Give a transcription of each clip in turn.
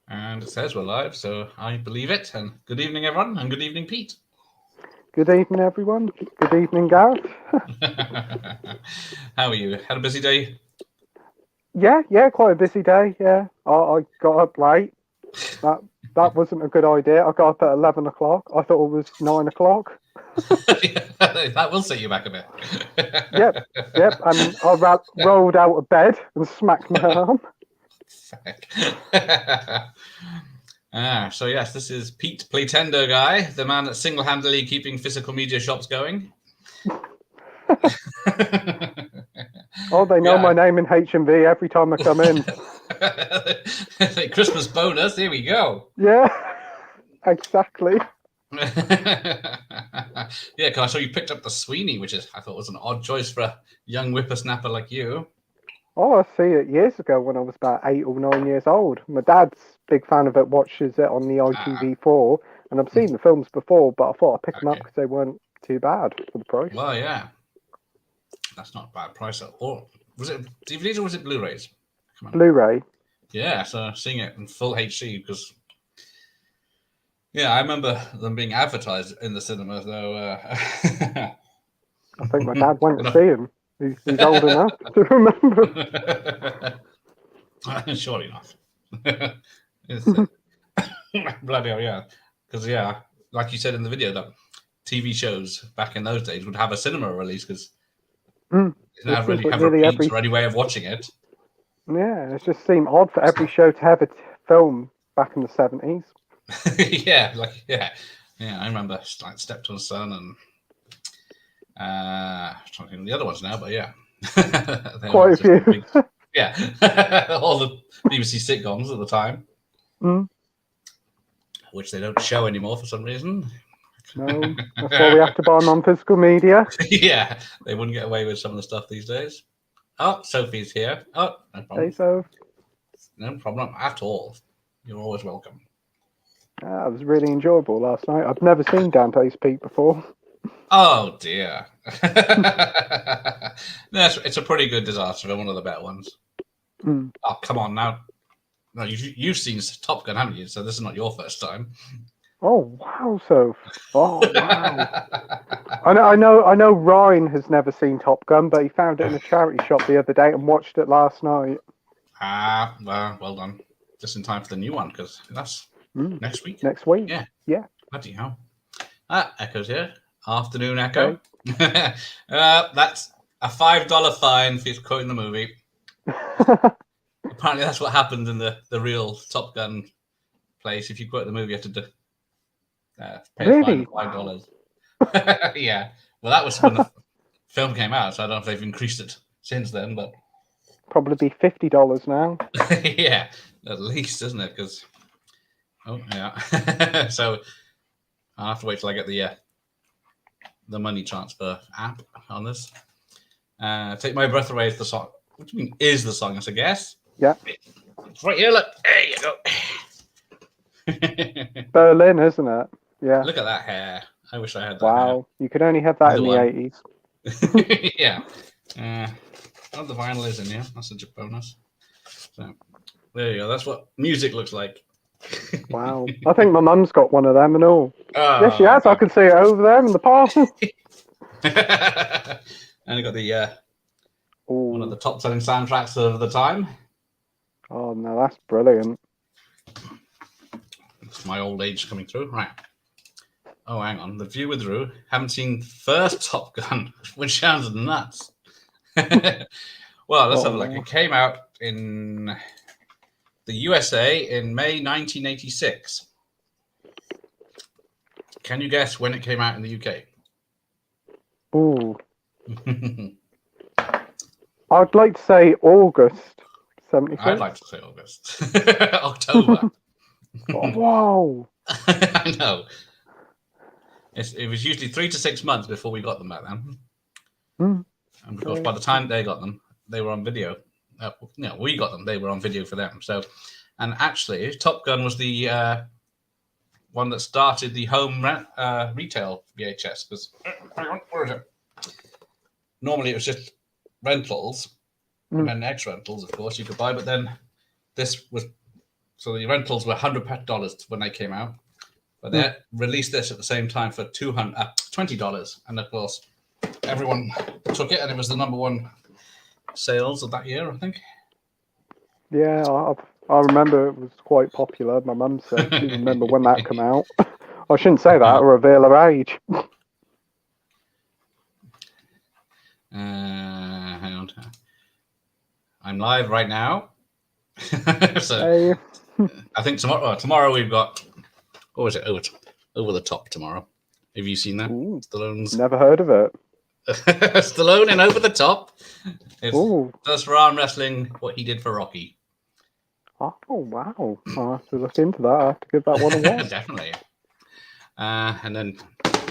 And it says we're live, so I believe it. And good evening, everyone, and good evening, Pete. Good evening, everyone. Good evening, Gareth. How are you? Had a busy day? Yeah, quite a busy day. Yeah, I got up late. That wasn't a good idea. I got up at 11 o'clock. I thought it was 9 o'clock. That will set you back a bit. Yep. And I rolled out of bed and smacked my arm. So yes, this is Pete Playtendoguy, the man that's single-handedly keeping physical media shops going. Oh, they know my name in H&V every time I come in. Christmas bonus. Here we go. Yeah, exactly. Yeah, because I saw you picked up the Sweeney, which I thought was an odd choice for a young whippersnapper like you. Oh, I see it years ago when I was about 8 or 9 years old. My dad's a big fan of it, watches it on the ITV4, and I've seen the films before, but I thought I'd pick them up because they weren't too bad for the price. Well, yeah. That's not a bad price at all. Was it DVDs or was it Blu-rays? Blu-ray. Yeah, so seeing it in full HD because... Yeah, I remember them being advertised in the cinema, though. I think my dad went to see him. He's old enough to remember. Surely not. Bloody hell, yeah. Because, yeah, like you said in the video, that TV shows back in those days would have a cinema release because they didn't really have repeats or any way of watching it. Yeah, it just seemed odd for every show to have a film back in the 70s. Yeah, I remember like Steptoe Son and I'm trying to think of the other ones now, but yeah. Quite a few. Yeah. All the BBC sitcoms at the time. Which they don't show anymore for some reason. No, that's why we have to buy them on physical media. Yeah, they wouldn't get away with some of the stuff these days. Oh, Sophie's here. Oh, no problem. Hey, Soph. No problem at all. You're always welcome. It was really enjoyable last night. I've never seen Dante's Peak before. Oh, dear. It's a pretty good disaster. One of the better ones. Oh, come on now. No, you've seen Top Gun, haven't you? So this is not your first time. Oh, wow, Soph. Oh, wow. I know Ryan has never seen Top Gun, but he found it in a charity shop the other day and watched it last night. Well done. Just in time for the new one, because that's next week. Next week? Yeah. Bloody hell. Echo's here. Afternoon, Echo. Okay. That's a $5 fine for quoting the movie. Apparently, that's what happened in the real Top Gun place. If you quote the movie, you have to pay a fine of $5. Yeah. Well, that was when the film came out, so I don't know if they've increased it since then, but probably be $50 now. Yeah, at least, isn't it? Because yeah. So I'll have to wait till I get the money transfer app on this. Take My Breath Away is the song. What do you mean is the song? That's a guess. Yeah. It's right here. Look. There you go. Berlin, isn't it? Yeah. Look at that hair. I wish I had that. Wow. Hair. You could only have that in the 80s. Yeah. The vinyl is in here. That's such a bonus. So there you go. That's what music looks like. Wow. I think my mum's got one of them and all. Yes, she has. I can see it over there in the parcel. And you got the one of the top selling soundtracks of the time. Oh no, that's brilliant. It's my old age coming through. Right. Oh, hang on. The View withdrew. Haven't seen first Top Gun, which sounds nuts. Well, let's have a look. It came out in the USA in May 1986. Can you guess when it came out in the UK? Ooh. I'd like to say August 76. I'd like to say August. October. Oh, whoa. I know. It was usually 3 to 6 months before we got them back then. And of course, by the time they got them, they were on video. We got them. They were on video for them. So, and actually, Top Gun was the one that started the home retail VHS. Because where is it? Normally, it was just rentals, and then X rentals, of course, you could buy. But then this was So the rentals were $100 when they came out, but they released this at the same time for $20, and of course, everyone took it, and it was the number one sales of that year, I think. Yeah, I remember it was quite popular. My mum said she remember when that came out. I shouldn't say that or reveal her age. Hang on. I'm live right now. So Hey. I think tomorrow we've got, what was it? Over the Top tomorrow. Have you seen that? Ooh, Stallone's never heard of it. Stallone in Over the Top. It's Ooh. does for arm wrestling what he did for Rocky. Oh, wow. I'll have to look into that. I have to give that one a watch. Definitely. And then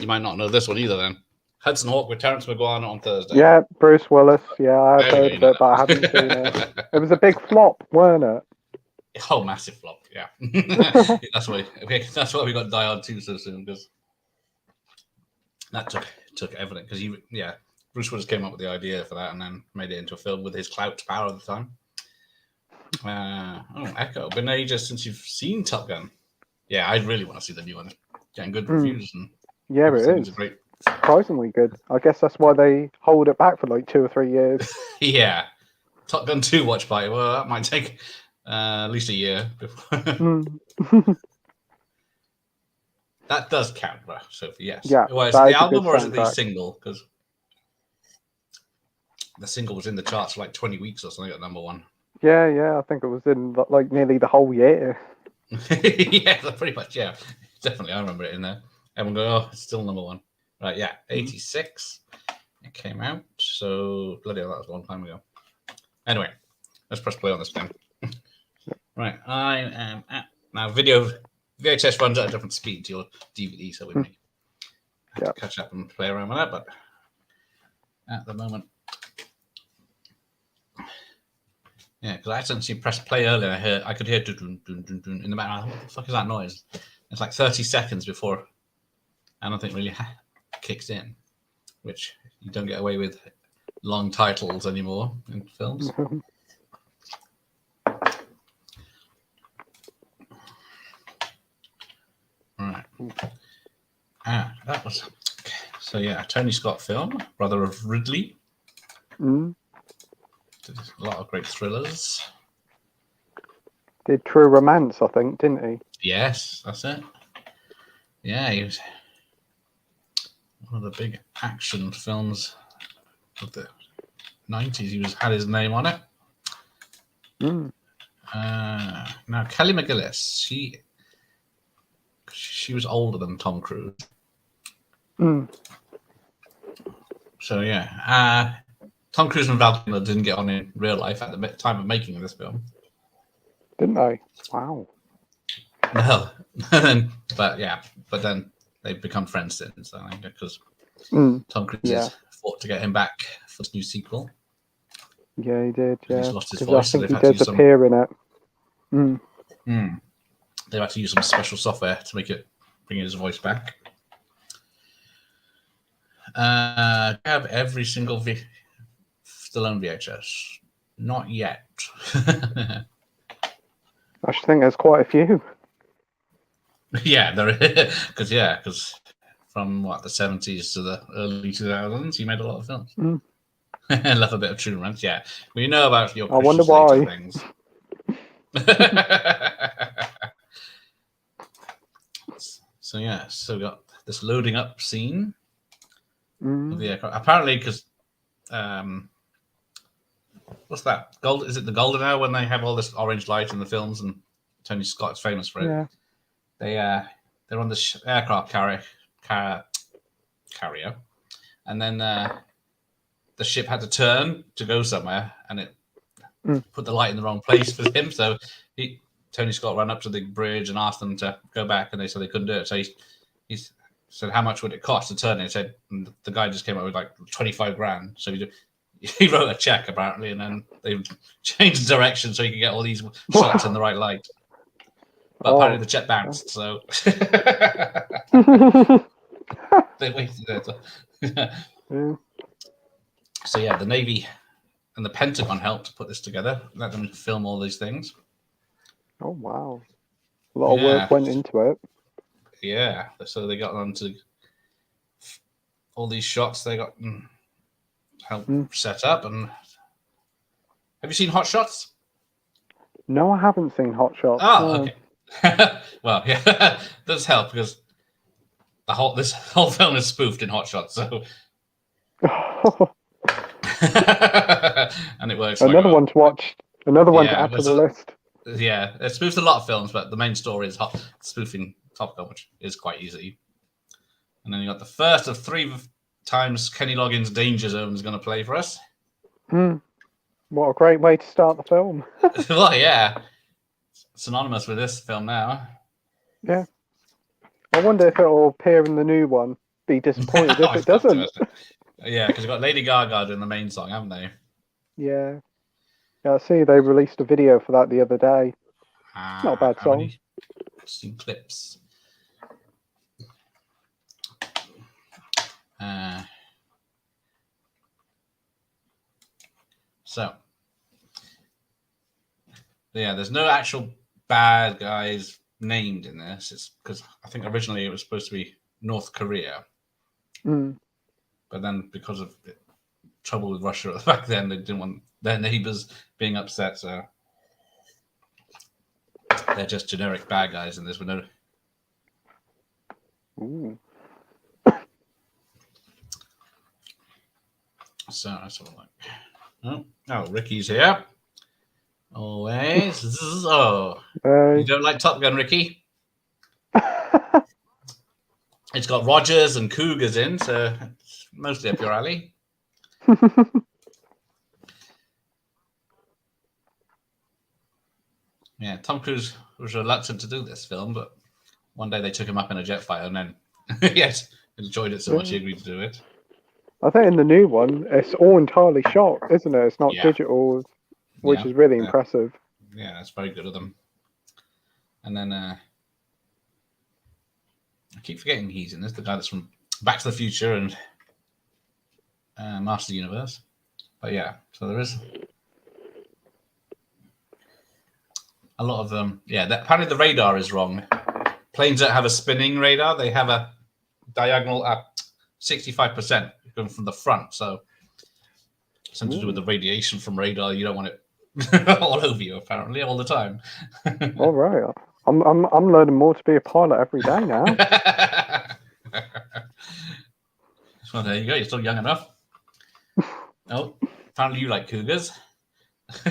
you might not know this one either then. Hudson Hawk with Terrence McGuire on Thursday. Yeah, Bruce Willis. Yeah, I've heard of it, but I haven't seen it. It was a big flop, weren't it? Oh, massive flop, yeah. That's why we got Die Hard 2 so soon, because that took everything. Because Bruce Willis came up with the idea for that and then made it into a film with his clout power at the time. Echo. Been ages since you've seen Top Gun. Yeah, I really want to see the new one. It's getting good reviews. And yeah, it is. Great. Surprisingly good. I guess that's why they hold it back for like 2 or 3 years. Yeah. Top Gun 2 watch party. Well, that might take at least a year before. That does count, right, Sophie? Yes. Yeah. Well, is it the album or is it the single? Because the single was in the charts for like 20 weeks or something at number one. Yeah. I think it was in like nearly the whole year. Yeah, pretty much. Yeah, definitely. I remember it in there. Everyone go, oh, it's still number one. Right? Yeah, 86. It came out. So bloody hell, that was a long time ago. Anyway, let's press play on this thing. Right, I am at now. VHS runs at a different speed to your DVD, so we may have to catch up and play around with that. But at the moment, yeah, because I accidentally pressed play earlier. I could hear dun, dun, dun, dun, in the background. What the fuck is that noise? It's like 30 seconds before I don't think really kicks in, which you don't get away with long titles anymore in films. Right. That was so. Yeah, a Tony Scott film, brother of Ridley. Did a lot of great thrillers. Did True Romance, I think, didn't he? Yes, that's it. Yeah, he was one of the big action films of the 90s. He had his name on it. Now Kelly McGillis, she was older than Tom Cruise. So yeah, Tom Cruise and Val Kilmer didn't get on in real life at the time of making this film. Didn't they? Wow. No, but then they've become friends since. I think because Tom Cruise has fought to get him back for this new sequel. Yeah, he did. Yeah, he's lost his voice. I think he does appear in it. They've had to use some special software to bring his voice back. I have every single Stallone VHS. Not yet. I should think there's quite a few. Yeah, there is. Because from the 70s to the early 2000s, he made a lot of films. I love a bit of True Romance. Yeah, we know about your. I wonder why. Things. So we got this loading up scene of the aircraft. Apparently, because what's that? Is it the Golden Hour when they have all this orange light in the films and Tony Scott's famous for it? Yeah. They're on the aircraft carrier, and then the ship had to turn to go somewhere, and it put the light in the wrong place for him. So Tony Scott ran up to the bridge and asked them to go back, and they said they couldn't do it. So he said, "How much would it cost to turn it?" He said, and the guy just came up with like 25 grand. So he wrote a check apparently, and then they changed the direction so he could get all these shots in the right light. But apparently the check bounced, so they wasted it. So yeah, the Navy and the Pentagon helped put this together, let them film all these things. Oh wow, a lot of work went into it. Yeah, so they got onto all these shots. They got help set up. And have you seen Hot Shots? No, I haven't seen Hot Shots. Oh, no. okay. Well, yeah, does help because this whole film is spoofed in Hot Shots. So. And it works. Another one to watch. Another one to add to the list. Yeah, it spoofs a lot of films, but the main story is spoofing Top Gun, which is quite easy. And then you got the first of 3 times Kenny Loggins' Danger Zone is going to play for us. What a great way to start the film. Well, yeah, synonymous with this film now. Yeah, I wonder if it will appear in the new one. Be disappointed if it doesn't. Yeah, because you've got Lady Gaga doing the main song, haven't they? Yeah. I see they released a video for that the other day. Not a bad song. Seen clips. So, yeah, there's no actual bad guys named in this. It's because I think originally it was supposed to be North Korea. But then because of trouble with Russia back then, they didn't want their neighbors being upset, so they're just generic bad guys in this with no. So that's all like. Oh, Ricky's here. Always. You don't like Top Gun, Ricky? It's got Rogers and Cougars in, so it's mostly up your alley. Yeah, Tom Cruise was reluctant to do this film, but one day they took him up in a jet fighter, and then yes, enjoyed it so much he agreed to do it. I think in the new one, it's all entirely shot, isn't it? It's not digital, which is really impressive. Yeah, that's very good of them. And then I keep forgetting he's in this. The guy that's from Back to the Future and Master of the Universe. But yeah, so there is a lot of them. Yeah, apparently the radar is wrong. Planes don't have a spinning radar. They have a diagonal at 65% going from the front. So something to do with the radiation from radar. You don't want it all over you, apparently, all the time. All right. I'm learning more to be a pilot every day now. Well, there you go. You're still young enough. Oh, apparently you like cougars.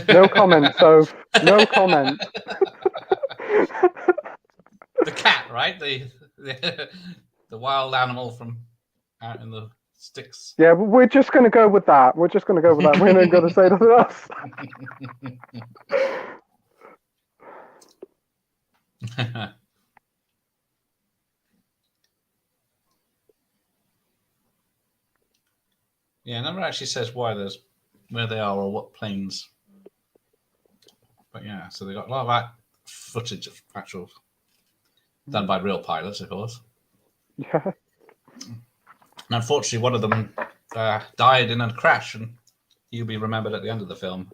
No comment, so no comment. The cat, right? The wild animal from out in the sticks. Yeah, we're just going to go with that. We're just going to go with that. We're not going to say nothing else. Yeah, it never actually says where they are or what planes. But yeah, so they got a lot of that footage of actual done by real pilots, of course. Yeah. And unfortunately, one of them died in a crash, and he'll be remembered at the end of the film.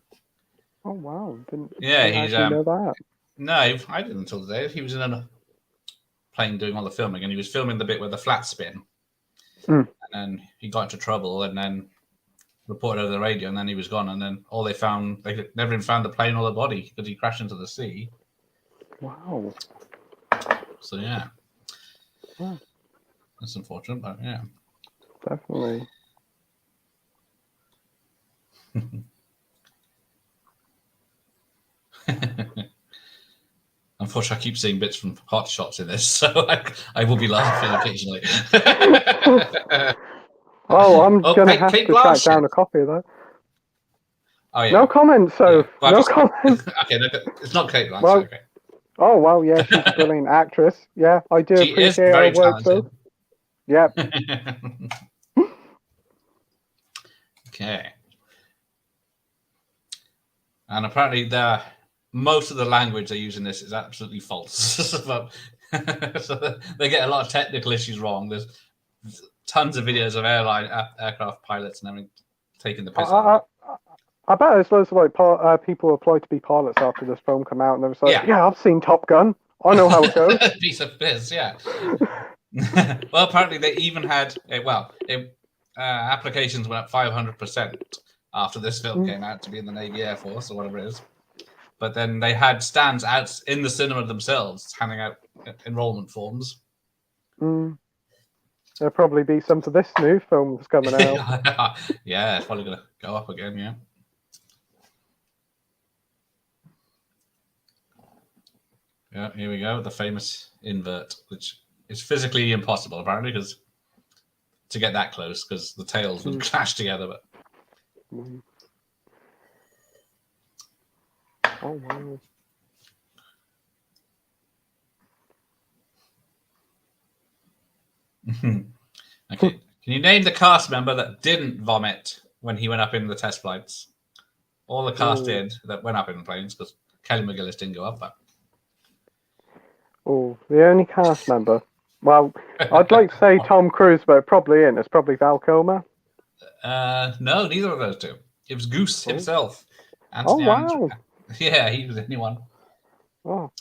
Oh wow! Didn't he's know that. No, I didn't until today. He was in a plane doing all the filming, and he was filming the bit where the flat spin. And then he got into trouble, and then reported over the radio, and then he was gone. And then all they never even found the plane or the body because he crashed into the sea. Wow. So yeah, that's unfortunate, but yeah, definitely. Unfortunately, I keep seeing bits from Hot Shots in this, so I will be laughing occasionally. Oh, I'm going to have to track down a copy of that. Oh, yeah. No comment, so yeah. Well, no comment. Okay, it's not Kate Blanchett. Well, okay. Oh, well, yeah, she's a brilliant actress. Yeah, I do she appreciate her work, though. Yep. Okay. And apparently most of the language they use in this is absolutely false. So they get a lot of technical issues wrong. There's tons of videos of aircraft pilots and everything taking the piss out. I bet there's loads of like people applied to be pilots after this film come out, and they was like, Yeah. "Yeah, I've seen Top Gun. I know how it goes." Piece of piss, yeah. Well, apparently they even had applications went up 500% after this film came out to be in the Navy Air Force or whatever it is. But then they had stands out in the cinema themselves handing out enrollment forms. There'll probably be some for this new film that's coming out. Yeah, it's probably going to go up again, yeah. Yeah, here we go. The famous invert, which is physically impossible, apparently, because to get that close, because the tails would clash together. But oh wow! Okay, can you name the cast member that didn't vomit when he went up in the test flights? All the cast did that went up in the planes, because Kelly McGillis didn't go up. But Oh, the only cast member. Well, I'd like to say Tom Cruise, but it probably isn't. It's probably Val Kilmer. No, neither of those two. It was Goose himself. Anthony wow! Yeah, he was the only one. Oh,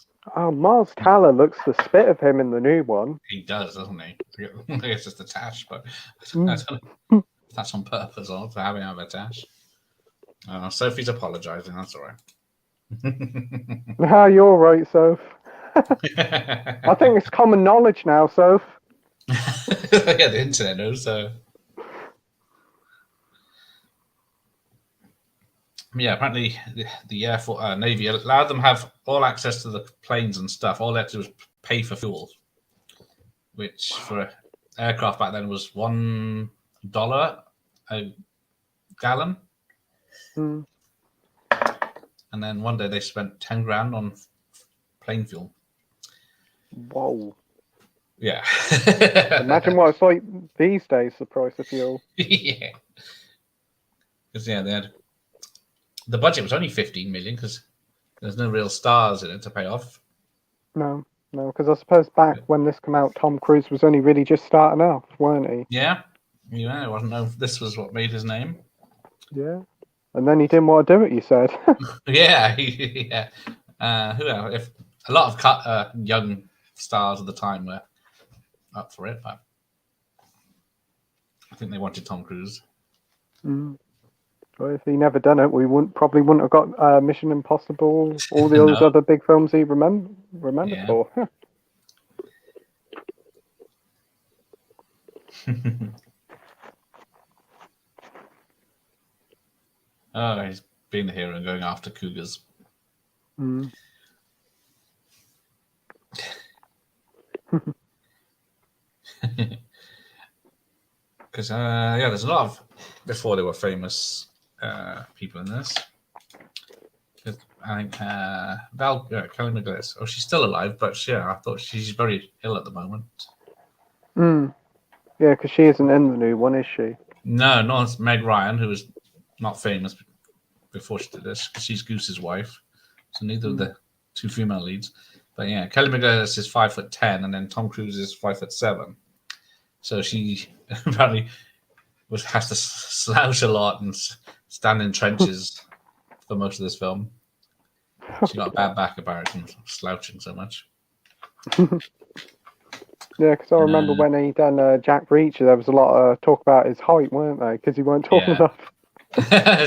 Miles Teller looks the spit of him in the new one. He does, doesn't he? I think it's just a tash, but I don't know if that's on purpose or for having a tash. Sophie's apologising. That's all right. You're right, Soph. I think it's common knowledge now, Soph. Yeah, the internet knows. So. Yeah, apparently the Air Force, Navy allowed them to have all access to the planes and stuff. All they had to do was pay for fuel, which for an aircraft back then was $1 a gallon. And then one day they spent 10 grand on plane fuel. Whoa. Yeah. Imagine what it's like these days, the price of fuel. Yeah. Because, yeah, they had... The budget was only 15 million because there's no real stars in it to pay off. No, because I suppose back when this came out, Tom Cruise was only really just starting off, weren't he? Yeah. Yeah, it wasn't. No, this was what made his name. Yeah. And then he didn't want to do it, you said. Yeah. Yeah. Who else? If a lot of young stars at the time were up for it, but I think they wanted Tom Cruise. Well, if he never done it, we probably wouldn't have got Mission Impossible, all the other big films he remembered for. Oh, he's being the hero and going after cougars. Because there's a lot of before they were famous people in this. I think Kelly McGillis. Oh, she's still alive, but I thought she's very ill at the moment. Yeah, because she isn't in the new one, is she? No, not Meg Ryan, who was not famous before she did this, because she's Goose's wife. So neither of the two female leads. But yeah, Kelly McGillis is 5'10", and then Tom Cruise is 5'7". So she apparently has to slouch a lot and stand in trenches for most of this film. She got a bad back apparently from slouching so much. Yeah, because I remember when he done Jack Reacher, there was a lot of talk about his height, weren't they? Because he weren't tall enough.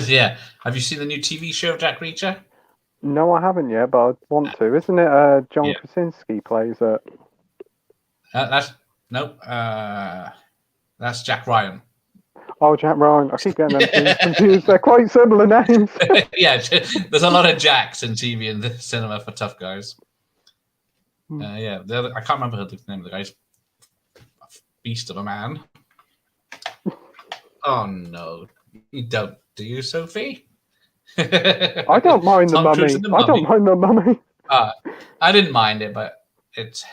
Yeah. Have you seen the new TV show of Jack Reacher? No, I haven't yet, but I want to. Isn't it John Krasinski plays it? That's Jack Ryan. Oh, Jack Ryan. I keep getting them confused. They're quite similar names. Yeah, there's a lot of Jacks in TV and the cinema for tough guys. I can't remember the name of the guy's beast of a man. Oh no, you don't, do you, Sophie? I don't mind the mummy. I don't mind the mummy. I didn't mind it, but it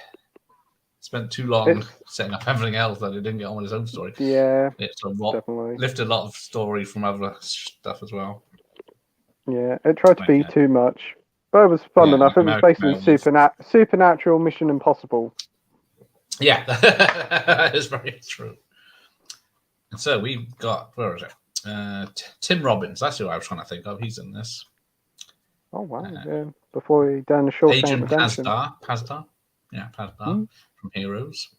spent too long setting up everything else that it didn't get on with his own story. Yeah, it sort of definitely lifted a lot of story from other stuff as well. Yeah, it tried to be too much, but it was fun enough. It was based on supernatural Mission Impossible. Yeah, that is very true. And so we've got, where is it? Tim Robbins. That's who I was trying to think of. He's in this. Oh wow! Yeah, before he done the Shawshank Agent Redemption. Pazdar. Yeah, Pazdar from Heroes.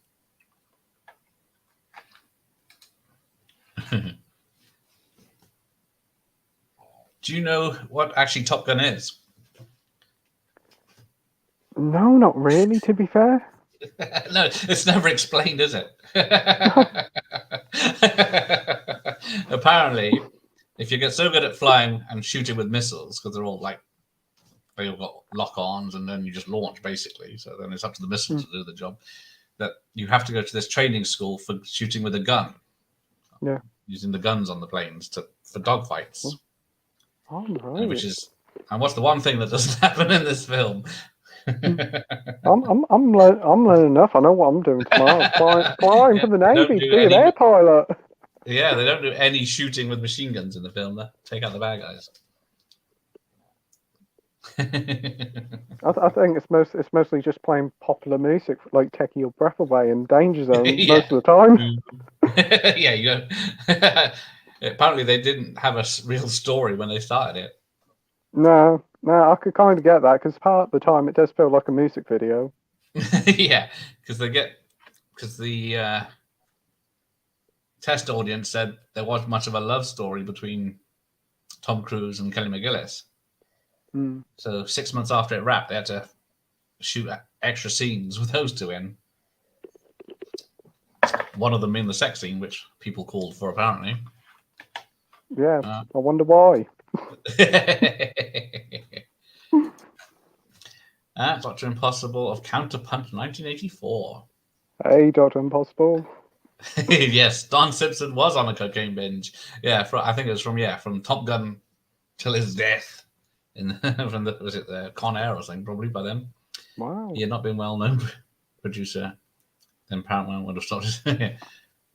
Do you know what actually Top Gun is? No, not really. To be fair. No, it's never explained, is it? Apparently, if you get so good at flying and shooting with missiles, because they're all like, they all got lock-ons, and then you just launch basically. So then it's up to the missile to do the job. That you have to go to this training school for shooting with a gun. Yeah. Using the guns on the planes for dogfights. Oh, right. And what's the one thing that doesn't happen in this film? I'm learning enough. I know what I'm doing tomorrow. Flying for the Navy to be an air pilot. Yeah, they don't do any shooting with machine guns in the film. They take out the bad guys. I think it's mostly just playing popular music like Taking Your Breath Away and Danger Zone most of the time. Yeah, you know. Apparently they didn't have a real story when they started it. No, I could kind of get that because part of the time it does feel like a music video. Yeah, because the test audience said there wasn't much of a love story between Tom Cruise and Kelly McGillis. So 6 months after it wrapped, they had to shoot extra scenes with those two in. One of them in the sex scene, which people called for, apparently. Yeah, I wonder why. Dr. Impossible of Counterpunch 1984. Hey, Dr. Impossible. Yes, Don Simpson was on a cocaine binge. Yeah, I think it was from Top Gun till his death. From the Con Air or something, probably by then. Wow. He had not been well known producer. Then Paramount would have started.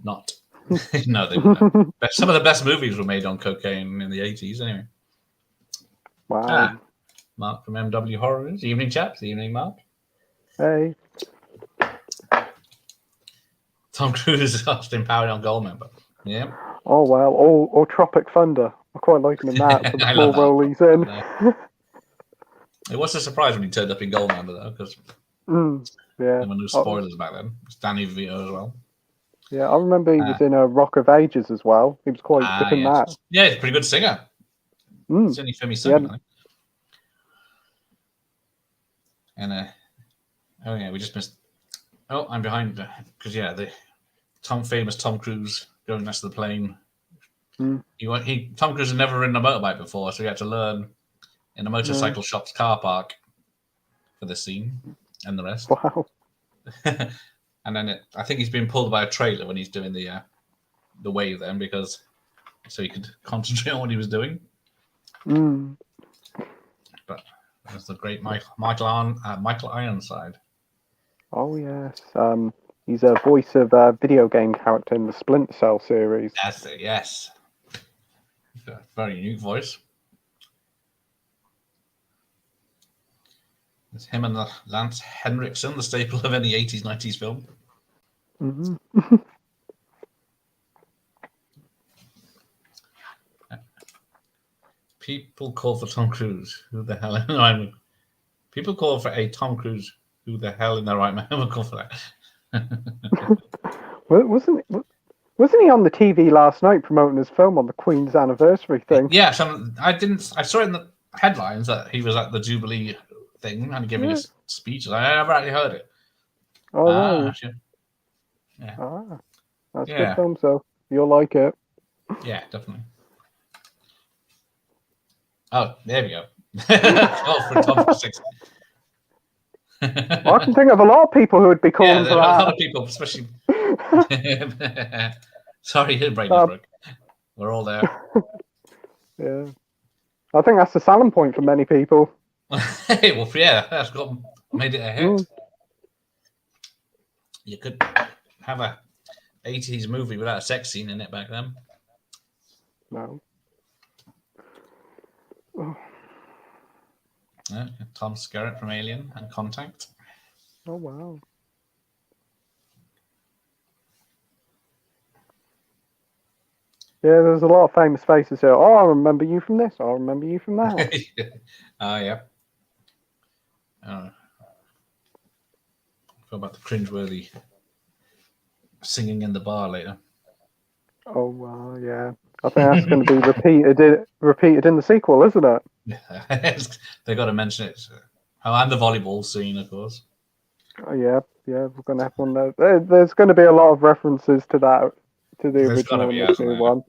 Not. No, they wouldn't. Some of the best movies were made on cocaine in the 80s, anyway. Wow. Mark from MW Horrors. Evening, chaps. Evening, Mark. Hey. Tom Cruise asked him Powered on Goldmember. Yeah. Oh, wow. Or Tropic Thunder. I quite like him in that for the small role he's in. It was a surprise when he turned up in Goldmember, though, because yeah. there were no spoilers back then. It's Danny DeVito as well. Yeah, I remember he was in a Rock of Ages as well. He was quite good in that. Yeah, he's a pretty good singer. It's only film he's singing, I think. And oh yeah, we just missed. Oh, I'm behind because the famous Tom Cruise going next to the plane. Tom Cruise had never ridden a motorbike before, so he had to learn in a motorcycle shop's car park for this scene and the rest. Wow. And then I think he's been pulled by a trailer when he's doing the wave then, because so he could concentrate on what he was doing. But there's the great Michael Ironside. Oh yes, he's a voice of a video game character in the Splinter Cell series. That's it. Yes, he's got a very unique voice. It's him and the Lance Henriksen, the staple of any 80s, 90s film. People call for Tom Cruise. Who the hell? People call for a Tom Cruise. Who the hell in their right mind would call for that? Wasn't he on the TV last night promoting his film on the Queen's anniversary thing? Yeah, I saw it in the headlines that he was at the Jubilee thing and giving a speech. I never actually heard it. Oh, right. Yeah. That's a good film, so you'll like it. Yeah, definitely. Oh, there we go. For Tom 6. Well, I can think of a lot of people who would be calling for that. A lot of people, especially. Sorry, his brain is broke. We're all there. Yeah, I think that's the selling point for many people. Well, yeah, that's made it a hit. You could have a 80s movie without a sex scene in it back then. No. Tom Skerritt from Alien and Contact. Oh, wow. Yeah, there's a lot of famous faces here. Oh, I remember you from this. I remember you from that. Yeah. I feel about the cringeworthy singing in the bar later. Oh, wow, yeah. I think that's going to be repeated in the sequel, isn't it? They got to mention it. Oh, and the volleyball scene, of course. Oh, yeah, we're going to have one there. There's going to be a lot of references to that, to the There's got to original be, and this hasn't new there? one.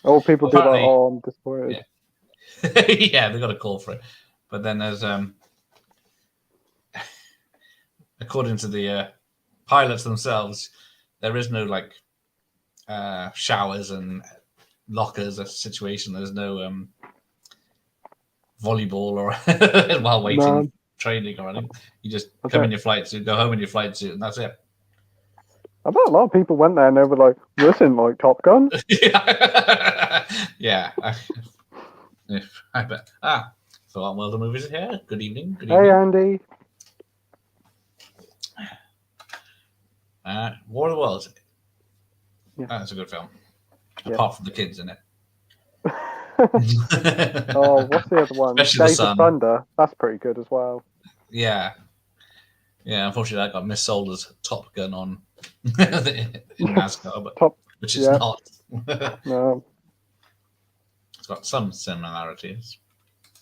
Or people be like, Apparently, oh, I'm disappointed. yeah, yeah, they got a call for it. But then there's according to the pilots themselves, there is no like showers and lockers a situation. There's no volleyball or while waiting No, training or anything. You just I come in bet, your flight suit, go home in your flight suit, and that's it. I bet a lot of people went there and they were like, this isn't like Top Gun. Yeah. I bet. So well, the movies are here. Good evening. Good Hey, evening. Andy. War of the Worlds. Yeah. That's a good film. Yeah. Apart from the kids in it. Oh, what's the other one? Especially the Days of son. Thunder. That's pretty good as well. Yeah. Yeah, unfortunately, that got missold as Top Gun on in NASCAR, but which is not. No. It's got some similarities.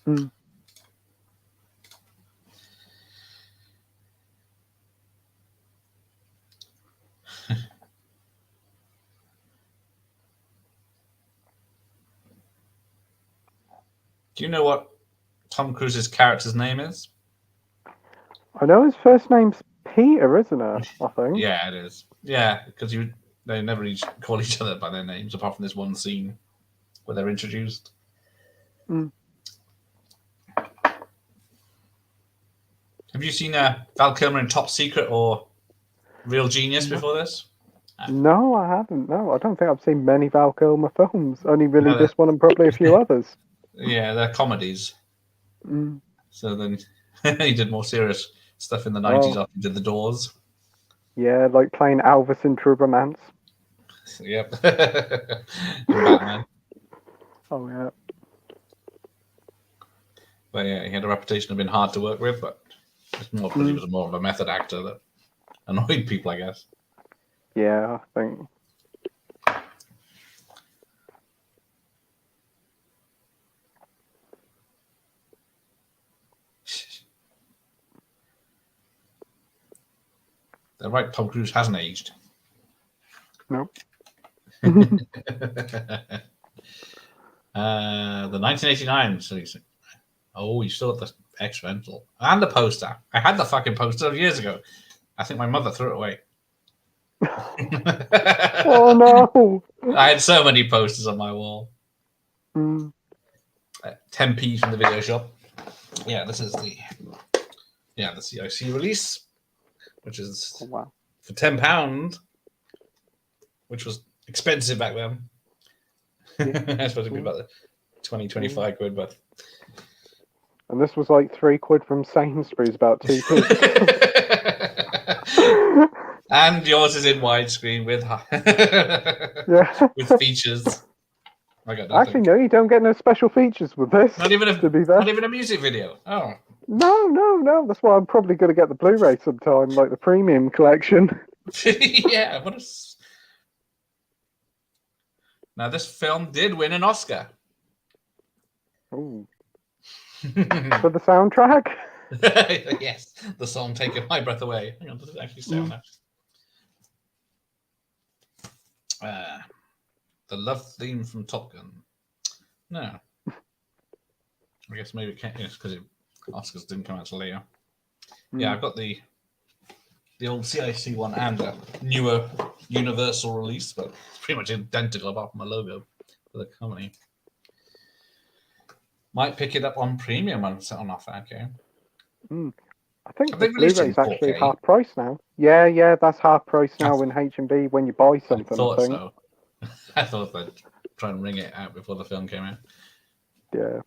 Mm. Do you know what Tom Cruise's character's name is? I know his first name's Peter, isn't it? I think. Yeah, it is. Yeah, because they never call each other by their names apart from this one scene where they're introduced. Mm. Have you seen Val Kilmer in Top Secret or Real Genius before this? No, I haven't. No, I don't think I've seen many Val Kilmer films. Only really No, this one and probably a few others. Yeah, they're comedies. Mm. So then he did more serious stuff in the 90s after he did The Doors. Yeah, like playing Elvis in True Romance. Yep. And Batman. Oh, yeah. But yeah, he had a reputation of being hard to work with, but it's more because he was more of a method actor that annoyed people, I guess. Yeah, I think. They're right, Tom Cruise hasn't aged. Nope. The 1989 series. Oh, you still got the X rental and the poster. I had the fucking poster years ago. I think my mother threw it away. Oh no! I had so many posters on my wall. Mm. 10p from the video shop. Yeah, this is the CIC release, which is Wow. for £10, which was expensive back then. Yeah. I suppose it'd be about the 20, 25 quid, but. And this was like £3 from Sainsbury's, about 2p. And yours is in widescreen with with features. I got nothing. Actually, no, you don't get no special features with this. Not even to be fair. not even a music video. Oh. No. That's why I'm probably going to get the Blu-ray sometime, like the premium collection. Yeah. Now, this film did win an Oscar. Ooh. For the soundtrack? Yes, the song "Taking My Breath Away." Hang on, does it actually say on that? The love theme from Top Gun. No, I guess maybe it can't. Yes, because Oscars didn't come out till later. Yeah, I've got the old CIC one and a newer Universal release, but it's pretty much identical apart from a logo for the company. Might pick it up on premium when it's on offer. Okay. I think the Blu-ray's actually 4K? half price now. Yeah, that's half price now in H&B when you buy something. I thought think. so. I thought they'd try and ring it out before the film came out. Yeah.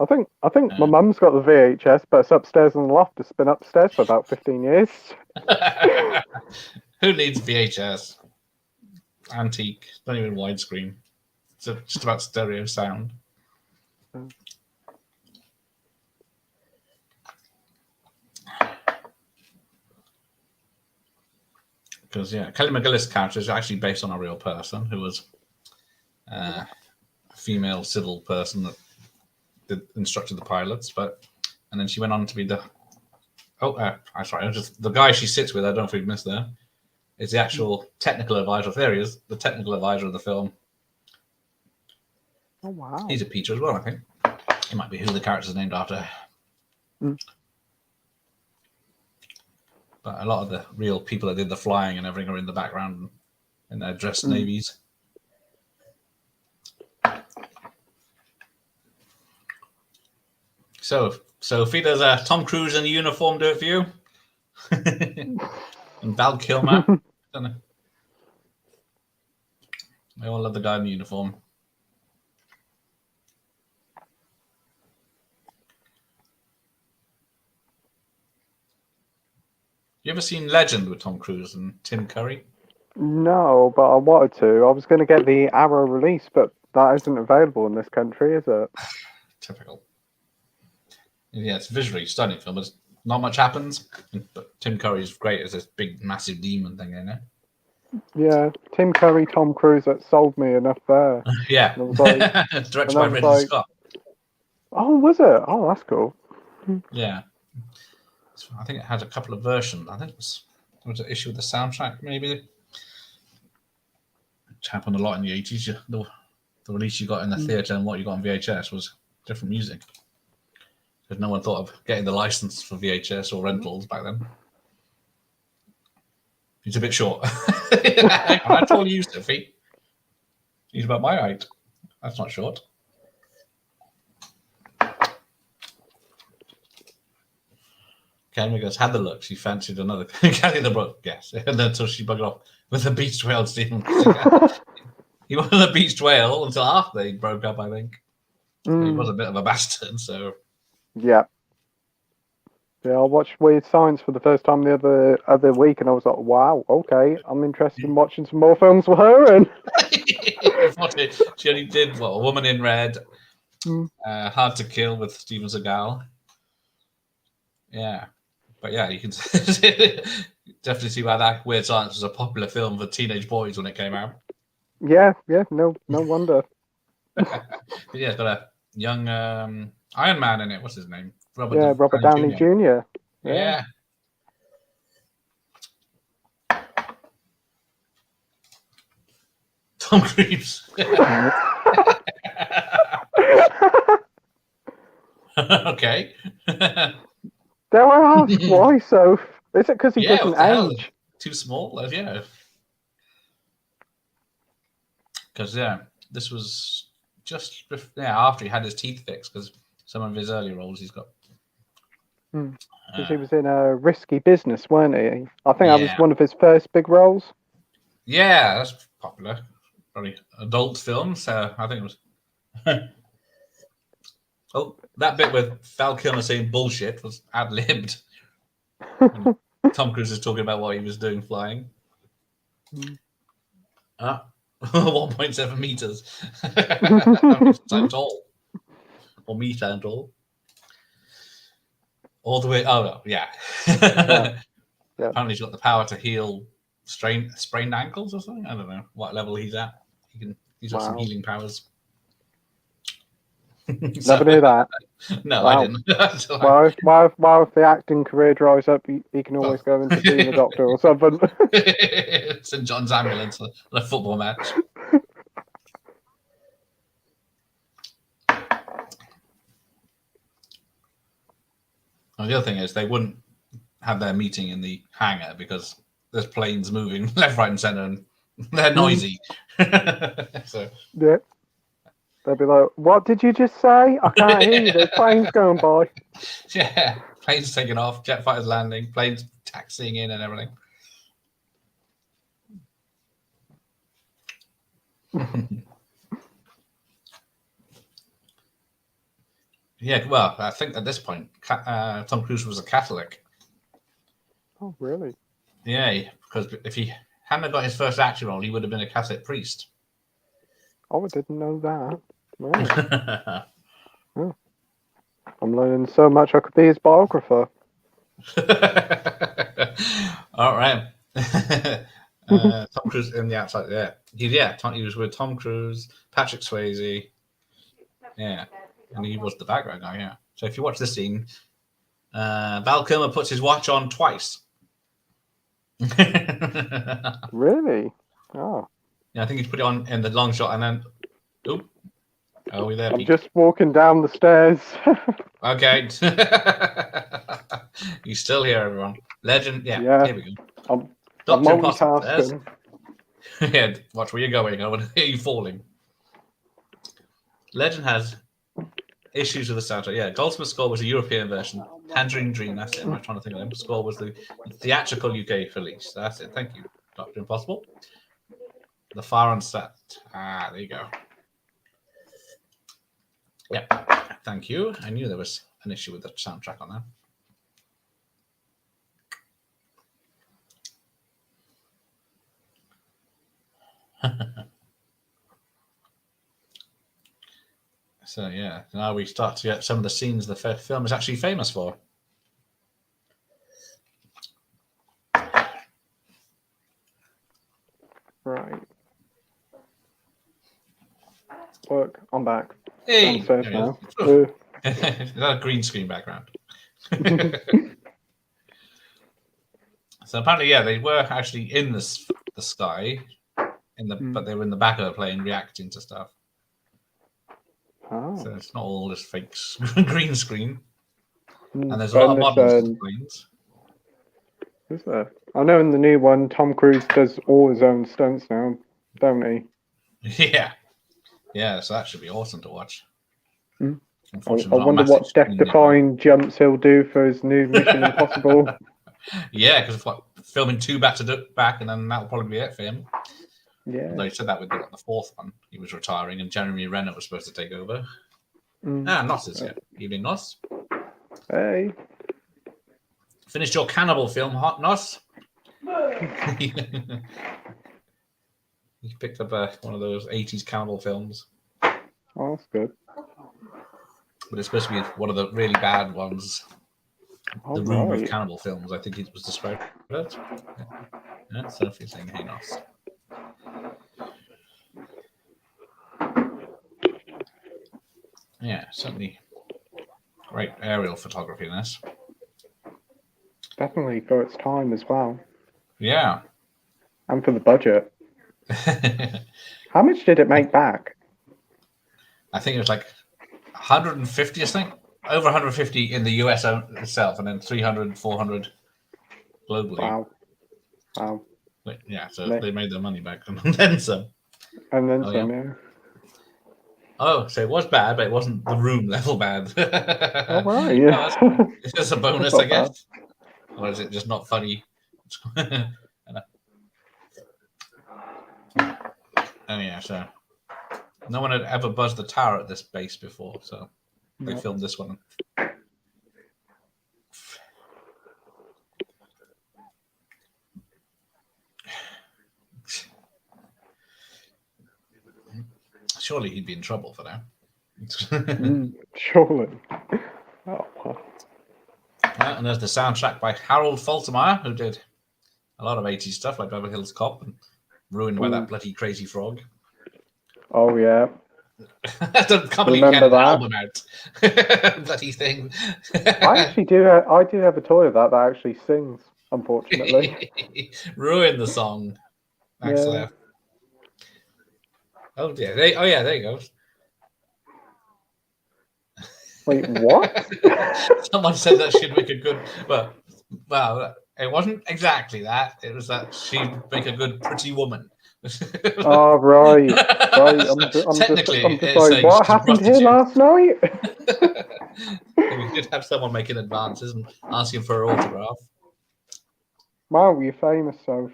I think my mum's got the VHS, but it's upstairs in the loft. It's been upstairs for about 15 years. Who needs VHS? Antique, not even widescreen. It's just about stereo sound. Because Kelly McGillis' character is actually based on a real person who was a female civil person that instructed the pilots, and then she went on to be the the guy she sits with. I don't know if we've missed there. Is the actual technical advisor. There he is, the technical advisor of the film. Oh wow! He's a Peter as well, I think. He might be who the character's named after. But a lot of the real people that did the flying and everything are in the background in their dressed navies. So, Sophie, does Tom Cruise in a uniform do it for you? And Val Kilmer? Don't know. I all love the guy in the uniform. You ever seen Legend with Tom Cruise and Tim Curry? No, but I wanted to. I was going to get the Arrow release, but that isn't available in this country, is it? Typical. Yeah, it's visually stunning film, but not much happens. But Tim Curry is great as this big, massive demon thing in it. Yeah, Tim Curry, Tom Cruise, that sold me enough there. Yeah. Directed by Ridley Scott. Oh, was it? Oh, that's cool. Yeah. I think it had a couple of versions. I think it was an issue with the soundtrack, maybe. Which happened a lot in the 80s. The release you got in the theatre and what you got on VHS was different music. Because no one thought of getting the license for VHS or rentals back then. He's a bit short. I told you, Sophie. He's about my height. That's not short. Ken goes, had the look. She fancied another Kelly the Brook, yes. And then until she buggered off with the beached whale, Stephen. He wasn't a beached whale until after they broke up, I think. So he was a bit of a bastard, so. Yeah. Yeah, I watched Weird Science for the first time the other week, and I was like, wow, okay, I'm interested in watching some more films with her. And she only did, A Woman in Red, Hard to Kill with Steven Seagal. Yeah. But yeah, you can definitely see why that Weird Science was a popular film for teenage boys when it came out. Yeah, no wonder. Yeah, it's got a young Iron Man in it. What's his name? Robert Downey Jr. Yeah. Tom Cruise. Okay. Dare I ask why so? Is it because he doesn't age? Too small? Yeah. Because, this was just after he had his teeth fixed, because some of his early roles he's got. Because he was in a Risky Business, weren't he? I think that was one of his first big roles. Yeah, that's popular. Probably adult film, so I think it was. Oh, that bit with Val Kilmer saying bullshit was ad-libbed. Tom Cruise is talking about what he was doing flying. 1.7 meters. So tall. Or meter tall. All the way. Oh, yeah. Apparently he's got the power to heal sprained ankles or something. I don't know what level he's at. He's got some healing powers. Never knew that. No, I didn't. Well, if the acting career dries up, he can always go into being a doctor or something. St. John's Ambulance, a football match. And the other thing is they wouldn't have their meeting in the hangar because there's planes moving left, right, and centre, and they're noisy. So yeah. They'll be like, what did you just say? I can't hear you. There's planes going by. Yeah, planes taking off, jet fighters landing, planes taxiing in and everything. Yeah, well, I think at this point, Tom Cruise was a Catholic. Oh, really? Yeah, because if he hadn't got his first acting role, he would have been a Catholic priest. Oh, I didn't know that. Wow. All Oh. I'm learning so much I could be his biographer. right. Tom Cruise in the outside. Yeah, he was with Tom Cruise, Patrick Swayze. Yeah, and he was the background guy. Yeah. So if you watch this scene, Val Kilmer puts his watch on twice. Really? Oh. Yeah, I think he's put it on in the long shot, and then, oop, are we there, I'm Pete? just walking down the stairs. Okay. He's still here, everyone. Legend. Yeah. Here we go. I'm Dr. Impossible says. multitasking. Yeah, watch where you're going. I want to hear you falling. Legend has issues with the soundtrack. Yeah, Goldsmith's score was a European version. Tangerine Dream, that's it. I'm trying to think of it. The score was the theatrical UK release. That's it. Thank you, Dr. Impossible. The Far and Set. There you go. Yeah, thank you. I knew there was an issue with the soundtrack on that. So yeah, now we start to get some of the scenes the film is actually famous for. Right. Look, I'm back. Hey, downstairs now. Is that a green screen background? So apparently, yeah, they were actually in the sky, but they were in the back of the plane reacting to stuff. Oh. So it's not all just fake green screen. And there's a But lot of models to the planes. Is there? I know in the new one, Tom Cruise does all his own stunts now, don't he? Yeah. So that should be awesome to watch. I wonder what death-defying jumps he'll do for his new Mission Impossible. Yeah, because filming 2 back to back, and then that'll probably be it for him. Yeah. Although he said that with the 4th one, he was retiring, and Jeremy Renner was supposed to take over. Noss is here. Evening, Noss. Hey. Finished your cannibal film, Hot Noss? He picked up one of those 80s cannibal films. Oh, that's good. But it's supposed to be one of the really bad ones. The Room of Cannibal Films, I think it was described as. Yeah, Sophie's saying, hey, Noss. Yeah, certainly great aerial photography in this. Definitely for its time as well. Yeah. And for the budget. How much did it make back? I think it was like 150, I think. Over 150 in the US itself, and then 300, 400 globally. Wow. But yeah, so they made their money back and then some. And then some, yeah. Oh, so it was bad, but it wasn't the Room level bad. Oh, right, yeah. It's just a bonus, I guess. Or is it just not funny? Oh, yeah, so no one had ever buzzed the tower at this base before, so they filmed this one. Surely he'd be in trouble for that. Surely. Oh, wow. And there's the soundtrack by Harold Faltermeyer, who did a lot of 80s stuff like Beverly Hills Cop and Ruined by That Bloody Crazy Frog. Oh, yeah. I can't believe he had an album out. Bloody thing. I do have a toy of that actually sings, unfortunately. Ruin the song. Yeah. Oh dear. There you go. Wait, what? Someone said that she'd make a good. Well, it wasn't exactly that. It was that she'd make a good pretty woman. Oh, right. I'm just like, what happened here last night? We did have someone making advances and asking for her autograph. Wow, you're famous, Soph.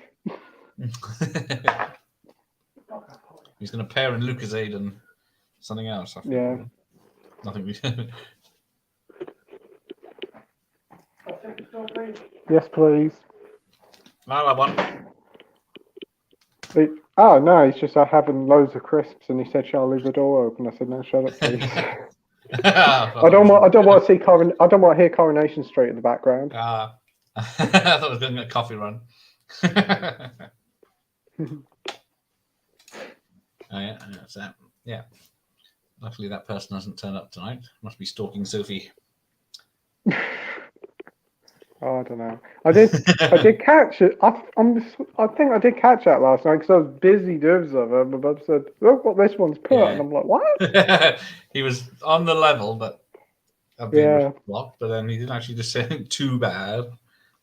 He's going to pair in Lucasade and something else. Yeah. Nothing. Yes, please. I'll have one. Oh no, he's just having loads of crisps, and he said, "Shall I leave the door open?" I said, "No, shut up, please." I don't want to see I don't want to hear Coronation Street in the background. I thought I was going to get a coffee run. Oh yeah, that's that. Yeah. Luckily, that person hasn't turned up tonight. Must be stalking Sophie. Oh, I don't know. I did catch it. I think I did catch that last night because I was busy doing something. My mum said, "Look what this one's put," and I'm like, "What?" He was on the level, but yeah, blocked. But then he didn't actually just say too bad.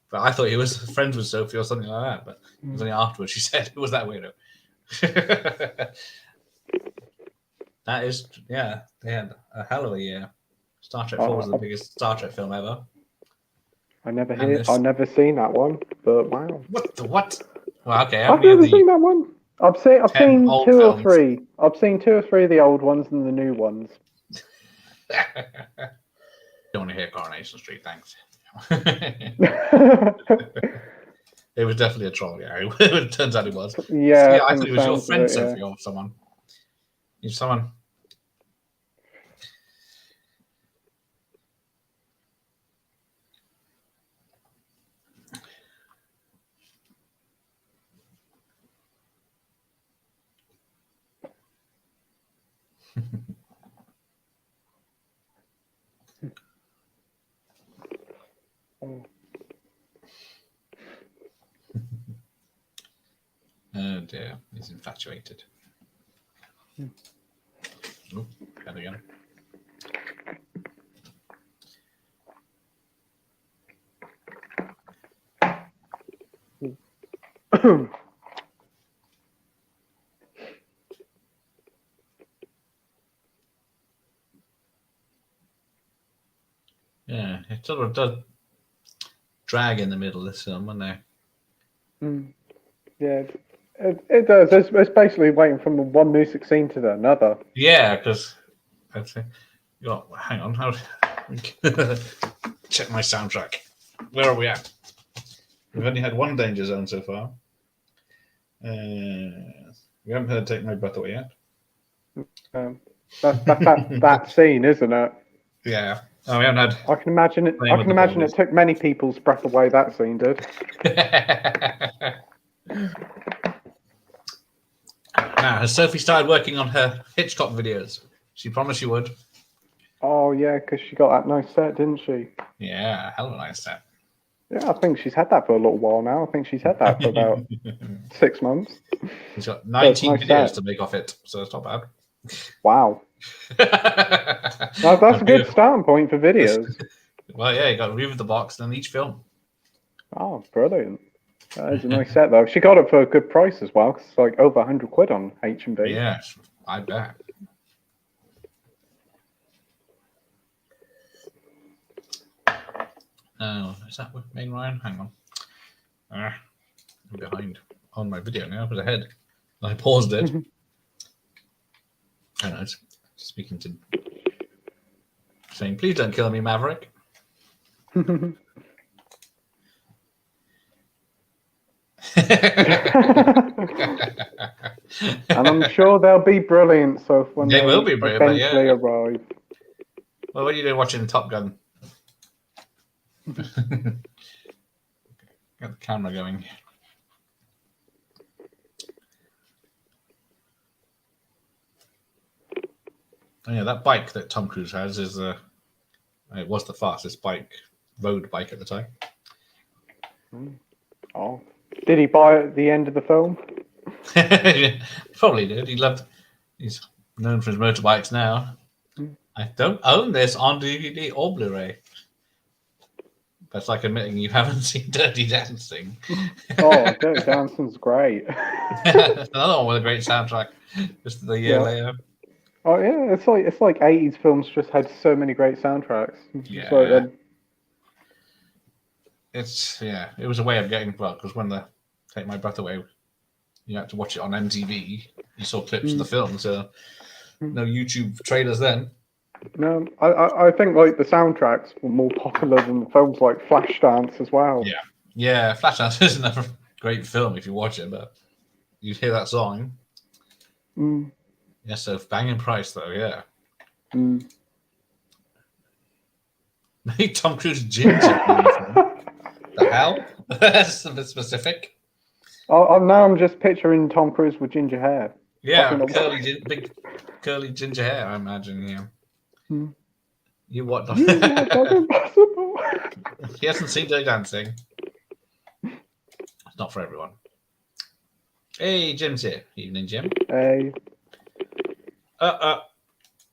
But I thought he was friends with Sophie or something like that. But it was only afterwards she said it was that weirdo. That is, yeah, they had a hell of a year. Star Trek 4 was the biggest Star Trek film ever. I've never seen that one, but wow. What the what? Well, okay, I've never seen that one. I've seen 2 or 3. I've seen 2 or 3 of the old ones and the new ones. Don't want to hear Coronation Street, thanks. It was definitely a troll, yeah. It turns out it was. Yeah, I thought it was your friend, Sophie, or someone. You're someone. Oh dear, he's infatuated. Oh, there we go. Yeah, it sort of does drag in the middle of this film, doesn't it? Yeah, it does. It's basically waiting from one music scene to another. Yeah, because I'd say, hang on, check my soundtrack. Where are we at? We've only had one Danger Zone so far. We haven't heard Take My Breath Away yet. That's that scene, isn't it? Yeah. Oh, we haven't had. I can imagine it. I can imagine it took many people's breath away. That scene did. Now, has Sophie started working on her Hitchcock videos? She promised she would. Oh yeah, because she got that nice set, didn't she? Yeah, hell of a nice set. Yeah, I think she's had that for a little while now. I think she's had that for about 6 months. She's got 19 videos to make off it, so it's not bad. Wow. That's a good starting point for videos. Well, yeah, you got to review the box and then each film. Oh, brilliant. That is a nice set, though. She got it for a good price as well, 'cause it's like over 100 quid on H&B. Yes, I bet. Oh, is that main Ryan? Hang on. I'm behind on my video now. I was ahead. I paused it. I know, it's speaking to saying, please don't kill me, Maverick. And I'm sure they'll be brilliant, so when they will be brilliant, eventually arrive. Well, what are you doing watching Top Gun? Get the camera going. Oh, yeah, that bike that Tom Cruise has is it was the fastest road bike at the time. Oh, did he buy it at the end of the film? Probably did. He's known for his motorbikes now. I don't own this on DVD or Blu-ray. That's like admitting you haven't seen Dirty Dancing. Oh, Dirty Dancing's great. Another one with a great soundtrack. Just the year later. Oh yeah, it's like 80s films just had so many great soundtracks. Yeah. It was a way of getting because when the Take My Breath Away, you had to watch it on MTV. You saw clips of the film, so no YouTube trailers then. No, I think like the soundtracks were more popular than the films like Flashdance as well. Yeah. Flashdance is another great film if you watch it, but you hear that song. Mm. Yeah, so banging price though, yeah. Mm. Made Tom Cruise ginger. The hell? That's a bit specific. Now I'm just picturing Tom Cruise with ginger hair. Yeah, big curly ginger hair, I imagine. Yeah. Mm. You what? Yeah, that's impossible. He hasn't seen Dirty Dancing. It's not for everyone. Hey, Jim's here. Evening, Jim. Hey. The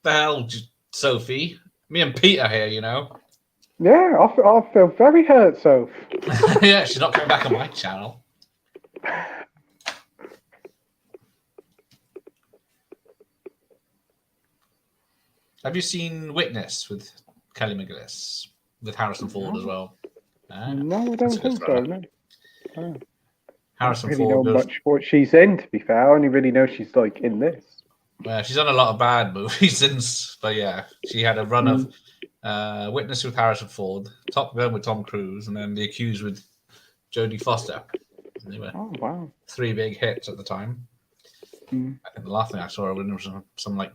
hell, Sophie? Me and Pete are here, you know. Yeah, I feel very hurt, Soph. Yeah, she's not coming back on my channel. Have you seen Witness with Kelly McGillis? With Harrison Ford as well? No, I don't think so. No. Oh. Harrison I don't really Ford know goes. much what she's in, to be fair. I only really know she's like in this. Well, she's done a lot of bad movies since, but yeah, she had a run of Witness with Harrison Ford, Top Gun with Tom Cruise, and then The Accused with Jodie Foster. And they were wow. 3 big hits at the time. Mm. I think the last thing I saw her in was some like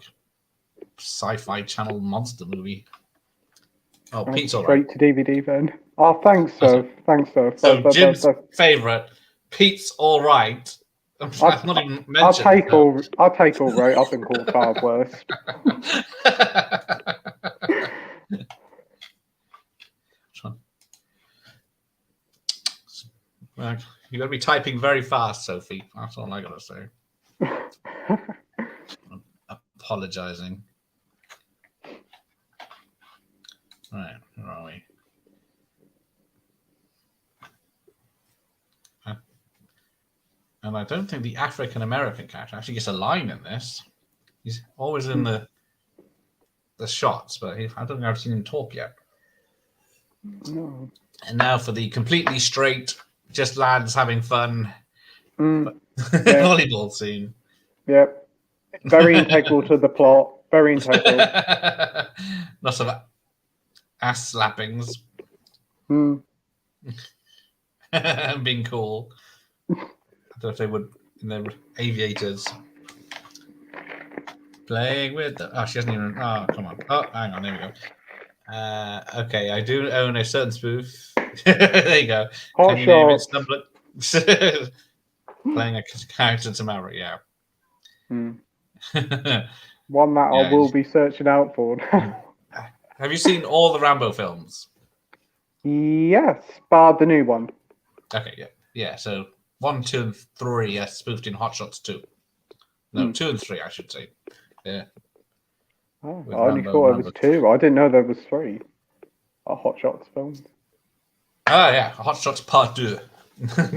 sci-fi channel monster movie. Oh, Pete's all right. Straight to DVD then. Oh, thanks, Soph. Thanks, Soph. So Jim's favourite, Pete's all right. I've not even mentioned. I'll take all right. I've been called far worse. Well, you got to be typing very fast, Sophie. That's all I got to say. I'm apologizing. Right, where are we? And I don't think the African American character actually gets a line in this. He's always in the shots, but I don't think I've seen him talk yet. No. And now for the completely straight, just lads having fun volleyball scene. Yep. Very integral to the plot. Very integral. Lots of ass slappings. Being cool. I don't know if they would in their aviators. Playing with the... Oh, she hasn't even... Oh, come on. Oh, hang on. There we go. Okay, I do own a certain spoof. There you go. Hot Can you name it? Shots. Playing a character tomorrow, yeah. One that I will be searching out for. Have you seen all the Rambo films? Yes, bar the new one. Okay, yeah. So 1, 2, and 3 are spoofed in Hot Shots 2. No, 2 and 3, I should say. Yeah. Oh, I only thought it was 2. I didn't know there was 3. A Hot Shots film. Oh yeah, Hot Shots Part 2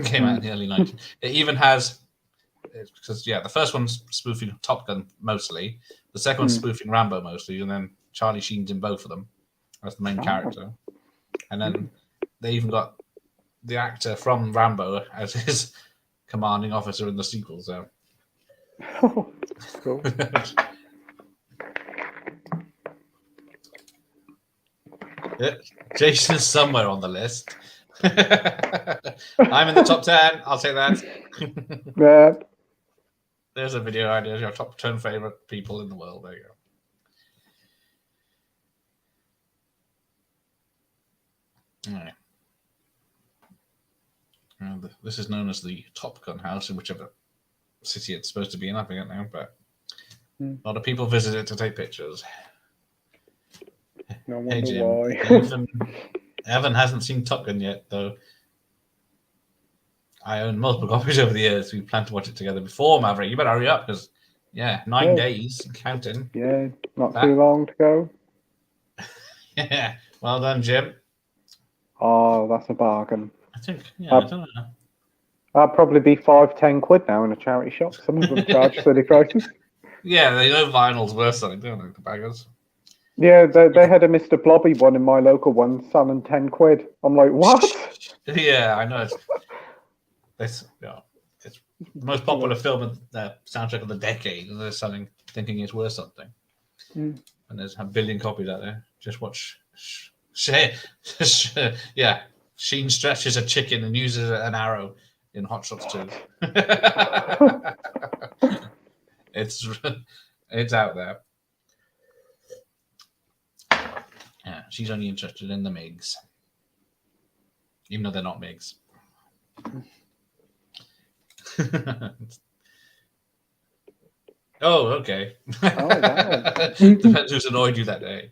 came out in the early 90s. It even has, because the first one's spoofing Top Gun mostly, the second one's spoofing Rambo mostly, and then Charlie Sheen's in both of them as the main character. And then they even got the actor from Rambo as his commanding officer in the sequel. So, cool. Yeah, Jason's somewhere on the list. I'm in the top 10. I'll take that. Yeah. There's a video idea. Your top 10 favorite people in the world. There you go. All right. And this is known as the Top Gun house in whichever city it's supposed to be in. I forget now, but a lot of people visit it to take pictures. No wonder hey, Jim. why. Evan hasn't seen Top Gun yet, though. I own multiple copies over the years. We plan to watch it together before Maverick. You better hurry up because, 9 days counting. Yeah, not too long to go. Yeah, well done, Jim. Oh, that's a bargain. I think, I don't know. That'd probably be 5-10 quid now in a charity shop. Some of them charge silly prices. Yeah, they know vinyl's worth something, don't they, the baggers? Yeah, they had a Mr. Blobby one in my local one selling 10 quid. I'm like, what? Yeah, I know. It's the most popular film and the soundtrack of the decade, and they're selling, thinking it's worth something. And there's a billion copies out there. Just watch. Yeah. Sheen stretches a chicken and uses an arrow in Hot Shots 2. It's out there. Yeah, she's only interested in the MIGs. Even though they're not MIGs. Oh, okay. Oh, wow. Depends who's annoyed you that day.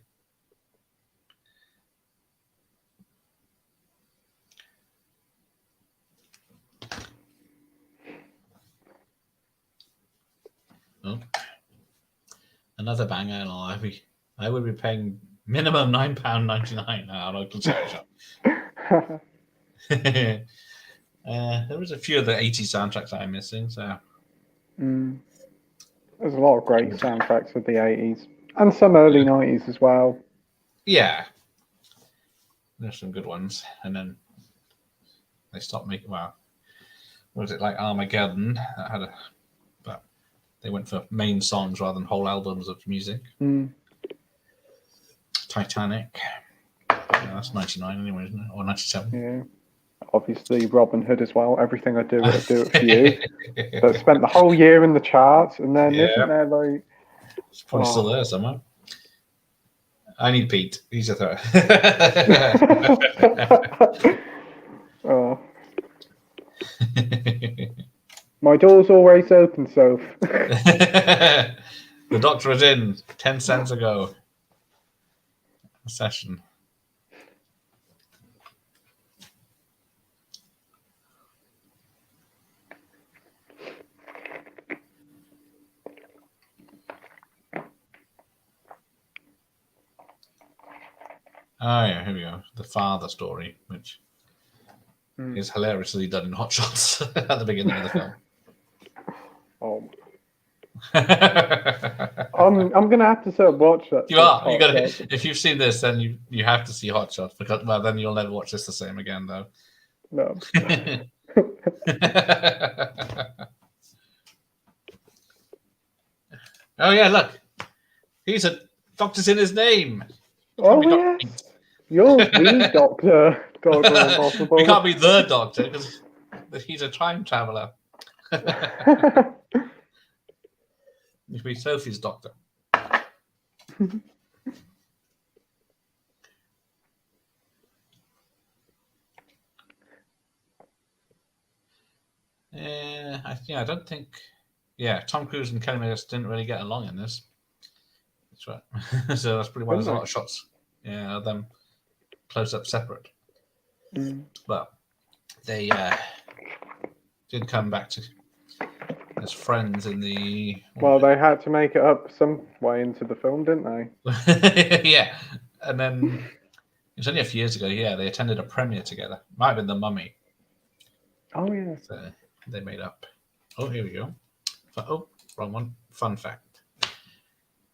Oh. Another banger, and I would be paying minimum £9.99 now. Local shop. There was a few of the 80s soundtracks I'm missing, so. There's a lot of great soundtracks of the 80s and some early 90s as well. Yeah, there's some good ones, and then they stopped making. Well, was it like Armageddon? That had but they went for main songs rather than whole albums of music. Titanic. Yeah, that's 99 anyway, isn't it? Or 97. Yeah. Obviously, Robin Hood as well. Everything I do, I do it for you. But spent the whole year in the charts, and then isn't there like? It's probably still there somewhere. I Need Pete. He's a third. Oh. My door's always open, Soph. The doctor was in 10 cents ago. A session. Oh yeah, here we go. The father story, which is hilariously done in Hot Shots at the beginning of the film. Oh. I'm gonna have to sort of watch that. You are. You gotta. If you've seen this, then you have to see Hot Shots, because then you'll never watch this the same again, though. No. Oh yeah, look. He's a doctor's in his name. Oh yes. You're the Doctor. Doctor Impossible. We can't be the Doctor because he's a time traveler. You should be Sophie's Doctor. I don't think. Yeah, Tom Cruise and Kelly McGillis didn't really get along in this. That's right. So that's pretty why there's a lot of shots. Yeah, of them close up separate. But they did come back to as friends in the. Well, they had to make it up some way into the film, didn't they? Yeah, and then it was only a few years ago. Yeah, they attended a premiere together. Might have been The Mummy. Oh yeah. So they made up. Oh, here we go. Oh, wrong one. Fun fact.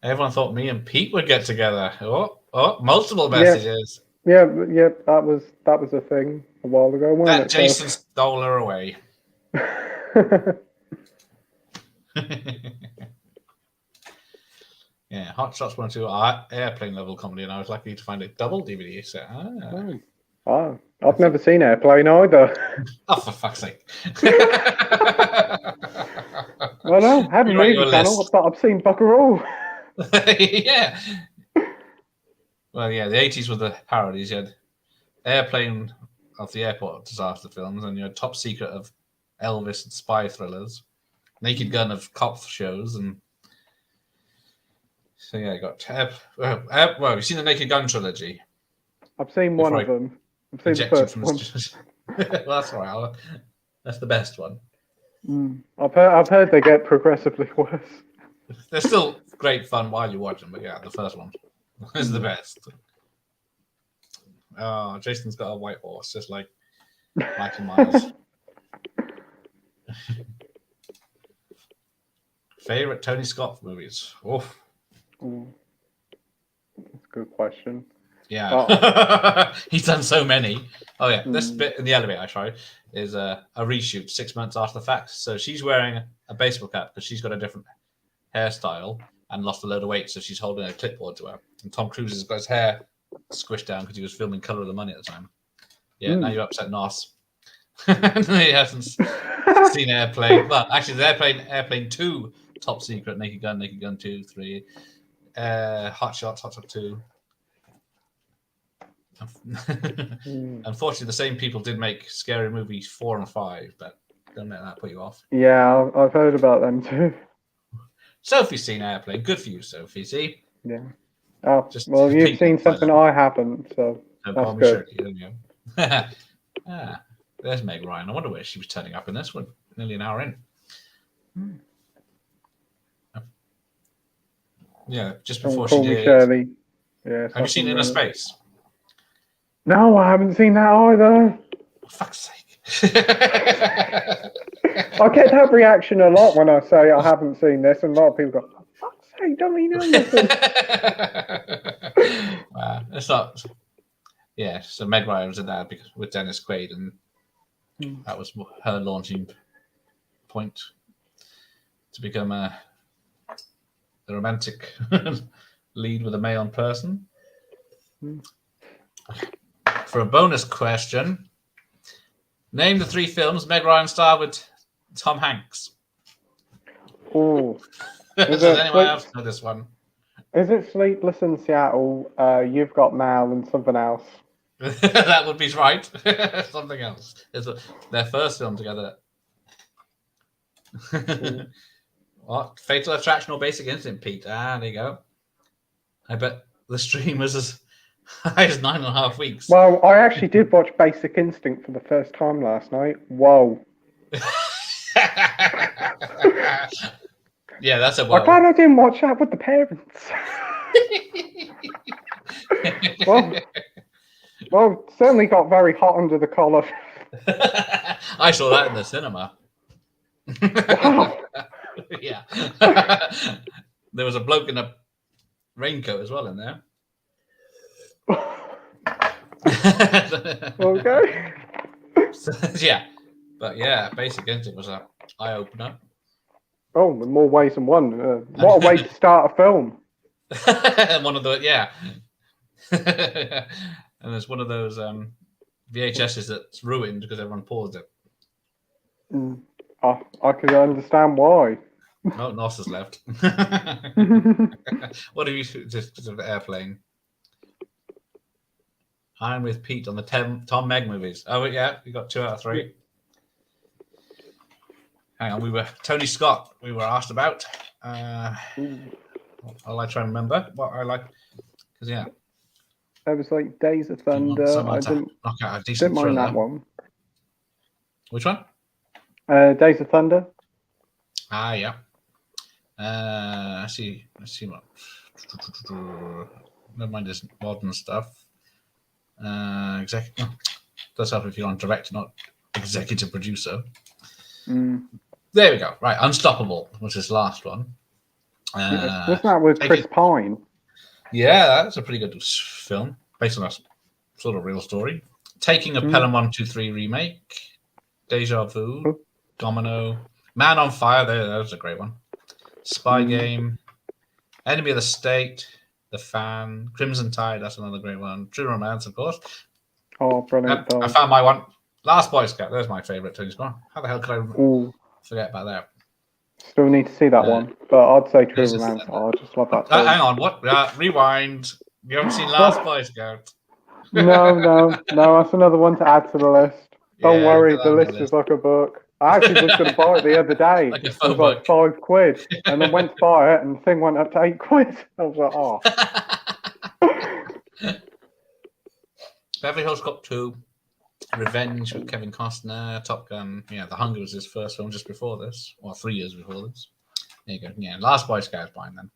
Everyone thought me and Pete would get together. Oh, multiple messages. Yeah, that was a thing a while ago, wasn't it? Jason stole her away. Yeah, Hot Shots 1 and 2 are airplane level comedy, and I was lucky to find a double DVD set. Oh, I've never seen Airplane either. Oh, for fuck's sake. Well, no, I haven't made the channel, but I've seen Buckaroo. Yeah. Well, yeah, the 80s were the parodies. You had Airplane of the airport disaster films, and you had Top Secret of Elvis and spy thrillers, Naked Gun of cop shows, and so yeah, you got well, you've seen the Naked Gun trilogy. I've seen one of them. I've seen the first one. Well, that's all right. That's the best one. I've heard they get progressively worse. They're still great fun while you watch them, but yeah, the first one is the best. Oh, Jason's got a white horse, just like Michael Myers. Favorite Tony Scott movies? Oof. That's a good question. Yeah, he's done so many. Oh yeah, this bit in the elevator I showed is a reshoot 6 months after the fact. So she's wearing a baseball cap because she's got a different hairstyle, and lost a load of weight, so she's holding a clipboard to her. And Tom Cruise has got his hair squished down because he was filming Colour of the Money at the time. Yeah, now you're upset, Nos. He hasn't seen Airplane. Well, actually, the Airplane 2, Top Secret, Naked Gun 2, 3, Hot Shots 2. Unfortunately, the same people did make Scary Movie 4 and 5, but don't let that put you off. Yeah, I've heard about them too. Sophie's seen Airplane. Good for you, Sophie. See? Yeah. Oh, Just well, you've seen something I haven't, so that's good. There's Meg Ryan. I wonder where she was turning up in this one. Nearly an hour in. Yeah, just before she did. Shirley. Yeah. Have you seen Inner Space? No, I haven't seen that either. For fuck's sake. I get that reaction a lot when I say I haven't seen this, and a lot of people go, "For fuck's sake, don't we know this?" It's not. Yeah, so Meg Ryan was in that because with Dennis Quaid, and that was her launching point to become the romantic lead with a male person. For a bonus question, name the 3 films Meg Ryan starred with Tom Hanks. Oh, does anyone else know this one? Is it Sleepless in Seattle, You've Got Mail, and something else? That would be right. Something else. It's their first film together. What? Fatal Attraction or Basic Instinct, Pete? There you go. I bet the stream was as high as 9.5 weeks. Well, I actually did watch Basic Instinct for the first time last night. Whoa. Yeah, that's a I'm glad I didn't watch that with the parents. Well, certainly got very hot under the collar. I saw that in the cinema. Wow. Yeah. There was a bloke in a raincoat as well in there. Okay. So, yeah. But yeah, Basic Instinct was an eye-opener. Oh, in more ways than one. What a way to start a film. One of the, yeah. And there's one of those VHSs that's ruined because everyone paused it. I can understand why. Oh, Nos has left. What have you just of Airplane? I'm with Pete on the Tom Meg movies. Oh yeah, we got 2 out of 3. Hang on, Tony Scott. We were asked about. I'll try and remember what I like because yeah. That was like Days of Thunder. I didn't mind that one. Which one? Days of Thunder. Yeah. Let's see what. Never mind this modern stuff. Does help if you're on director, not executive producer. There we go. Right, Unstoppable, which is the last one. Wasn't that with Chris Pine? Yeah, that's a pretty good film based on a sort of real story. Taking a Pelham 123 remake, Deja Vu, Domino, Man on Fire. That was a great one. Spy Game, Enemy of the State, The Fan, Crimson Tide. That's another great one. True Romance, of course. Oh, brilliant! I found my one. Last Boy Scout. There's my favourite Tony Scott. How the hell could I forget about that? Still need to see that one, but I'd say True Romance. I just love that. Hang on, what? Rewind. You haven't seen Last Boy Scout? No. That's another one to add to the list. Don't worry, the list is like a book. I actually was going to buy it the other day. Like it was like £5, and then went to buy it, and the thing went up to £8. I was like, oh. Beverly Hills Cop 2, Revenge with Kevin Costner, Top Gun. Yeah, The Hunger was his first film just before this, or 3 years before this. There you go. Yeah, Last Boy Scout's mine then.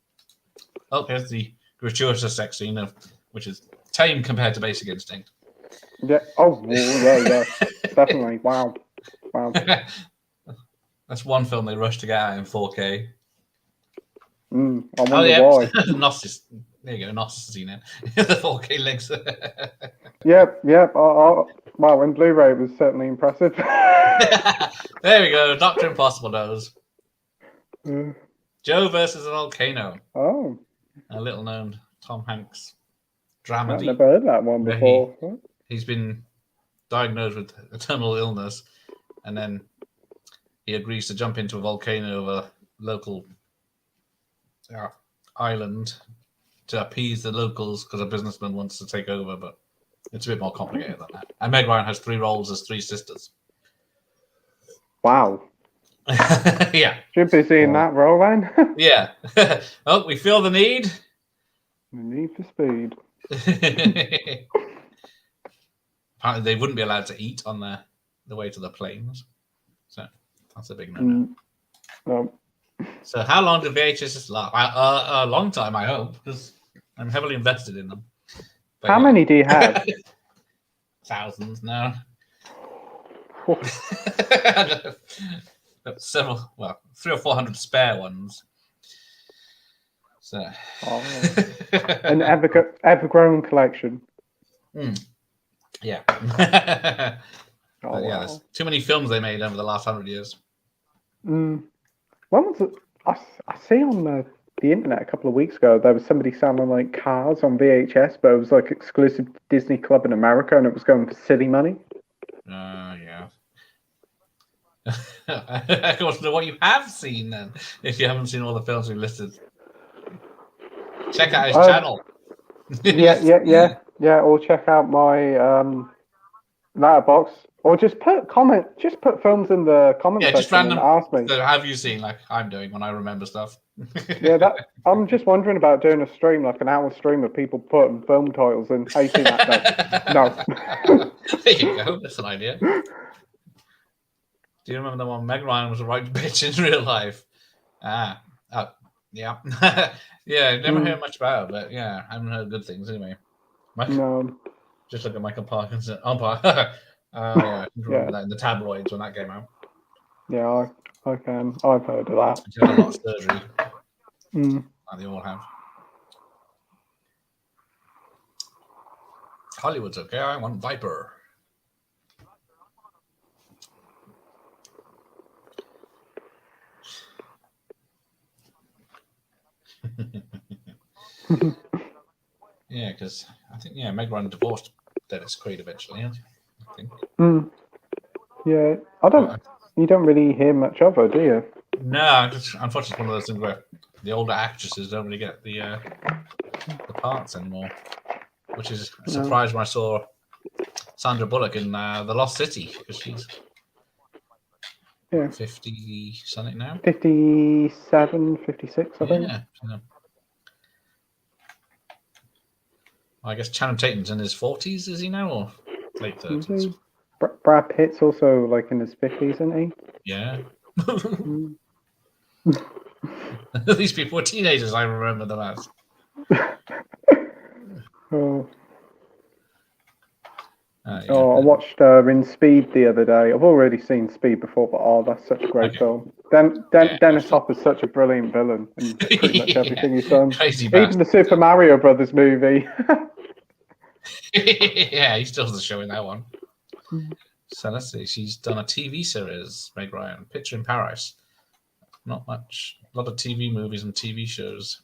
Oh, here's the gratuitous sex scene, which is tame compared to Basic Instinct. Yeah. Oh, yeah. Definitely. Wow. That's one film they rushed to get out in 4K. I wonder why. There you go, Nos has seen it. The 4K links. Yep. Wow, in Blu-ray it was certainly impressive. There we go, Dr. Impossible knows. Joe versus a volcano. Oh, A little known Tom Hanks I've dramedy. never heard that one where before. He's been diagnosed with a terminal illness, and then he agrees to jump into a volcano of a local island to appease the locals because a businessman wants to take over, but it's a bit more complicated than that. And Meg Ryan has 3 roles as 3 sisters. Wow. Yeah. Should be seeing that role then. Yeah. Oh, we feel the need. The need for speed. Apparently, they wouldn't be allowed to eat on the way to the planes. So that's a big no-no. No. So how long do VHSs last? A long time, I hope, because I'm heavily invested in them. But How many do you have? Thousands now. Several, 300 or 400 spare ones. So, an ever-growing collection. Yeah. Wow. There's too many films they made over the last 100 years. When was it? I see on the internet a couple of weeks ago there was somebody selling like Cars on VHS, but it was like exclusive to Disney Club in America, and it was going for silly money. Yeah. I want to know what you have seen then, if you haven't seen all the films we listed. Check out his channel. Yeah. Or check out my letterbox, or just put films in the comment section just random, and ask me. So have you seen, like I'm doing when I remember stuff? Yeah, I'm just wondering about doing a stream, like an hour stream of people putting film titles in. Have you seen that? No. There you go. That's an idea. Do you remember the one Meg Ryan was a right bitch in real life? Yeah. Yeah, never heard much about it, but yeah, I haven't heard good things anyway. No. Just look at Michael Parkinson. Yeah, I remember that in the tabloids when that came out. Yeah, I can. I've heard of that. He had a lot of surgery. Like they all have. Hollywood's okay. I want Viper. Yeah, because I think Meg Ryan divorced Dennis Quaid eventually. I think. Yeah, you don't really hear much of her, do you? No, unfortunately, it's one of those things where the older actresses don't really get the parts anymore, which is a surprise when I saw Sandra Bullock in The Lost City, because she's 50 something now. 57, 56, I think. Yeah. I guess Channing Tatum's in his 40s, is he now, or late 30s? Brad Pitt's also like in his 50s, isn't he? Yeah. These people were teenagers, I remember them as. I watched in Speed the other day. I've already seen Speed before, but that's such a great film. Dennis Hopper's such a brilliant villain in pretty much everything he's done. Even the Super Mario Brothers movie. Yeah, he still does a show in that one. So let's see. She's done a TV series, Meg Ryan, Picture in Paris. Not much. A lot of TV movies and TV shows.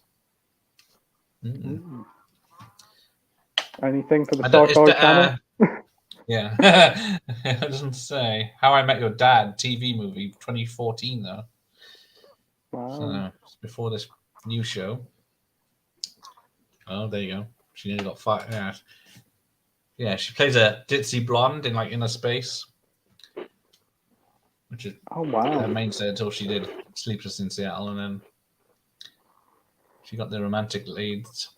Anything for the Sci-Fi Channel? Yeah. It doesn't say. How I Met Your Dad TV movie, 2014 though. Wow. So it's before this new show. Oh, there you go. She nearly got 5. Yeah, she plays a ditzy blonde in like Inner Space, which is her mainstay until she did Sleepless in Seattle, and then she got the romantic leads.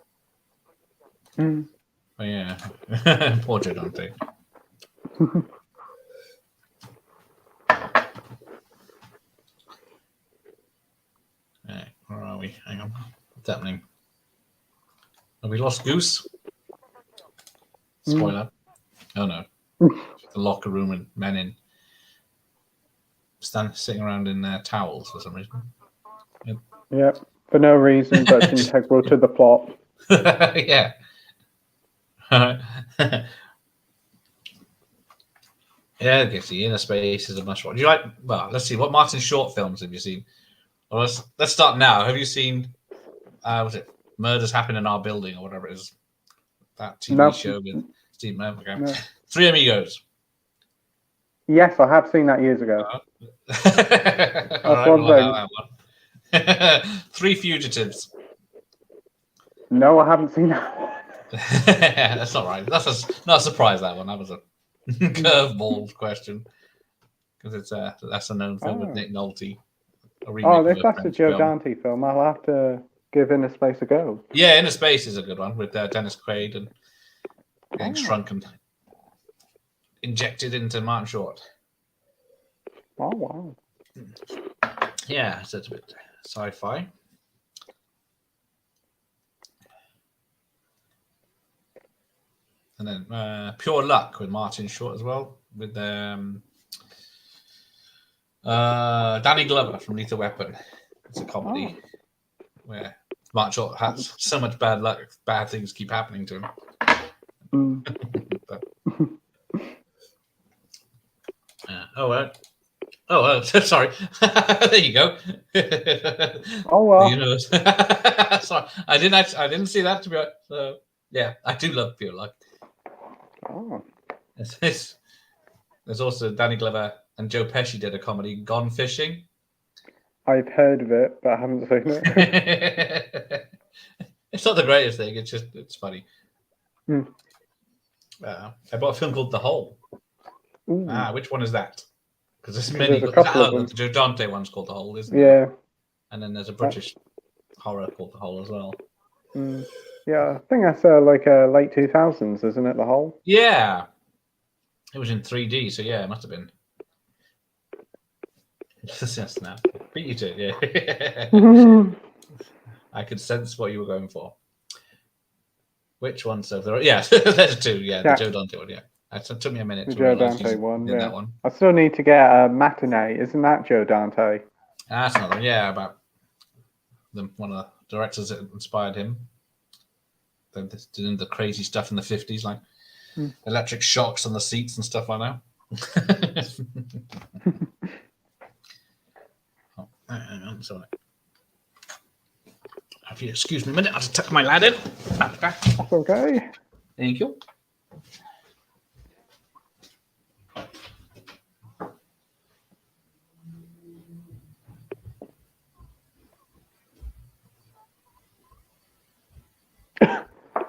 But yeah, poor Joe Dante. Right, where are we? Hang on, what's happening? Have we lost Goose? Spoiler. Oh no. The locker room and men in sitting around in their towels for some reason. Yep. For no reason, but it's integral to the plot. Yeah. Yeah, I guess the Inner Space is a must watch. Do you like? Well, let's see. What Martin Short films have you seen? Well, let's start now. Have you seen? Was it Murders Happen in Our Building or whatever it is? That TV show with Steve Merrick. No. Three Amigos. Yes, I have seen that years ago. All right, one we'll thing. have that one. Three Fugitives. No, I haven't seen that one. That's all right. That's not a surprise. That one. That was a curveball question because it's a lesser known film with Nick Nolte. If that's a Joe Dante film, I'll have to give Inner Space a go. Yeah, Inner Space is a good one with Dennis Quaid and getting shrunk and injected into Martin Short. Oh, wow. Yeah, so it's a bit sci-fi. And then Pure Luck with Martin Short as well, with Danny Glover from Lethal Weapon. It's a comedy where Martin Short has so much bad luck, bad things keep happening to him. But, sorry. There you go. Oh well. You know, sorry, I didn't see that to be honest. So yeah, I do love Pure Luck. Oh. There's also Danny Glover and Joe Pesci did a comedy, Gone Fishing. I've heard of it, but I haven't seen it. It's not the greatest thing. It's funny. I bought a film called The Hole. Which one is that? Because there's many. There's a couple of them. The Joe Dante one's called The Hole, isn't Yeah. it? And then there's a British horror called The Hole as well. Yeah, I think that's like late 2000s, isn't it? The Hole. Yeah. It was in 3D, so yeah, it must have been. Yes, now. Beat you to it, yeah. I could sense what you were going for. Which one? So there, yeah, there's two. Yeah, the Joe Dante one. Yeah, it took me a minute. The to Joe Dante one. Yeah. That one. I still need to get a Matinee. Isn't that Joe Dante? That's another one. Yeah, about one of the directors that inspired him. Doing the crazy stuff in the 50s, like electric shocks on the seats and stuff like that. Sorry. If you excuse me a minute, I'll just tuck my lad in. That's okay. Thank you.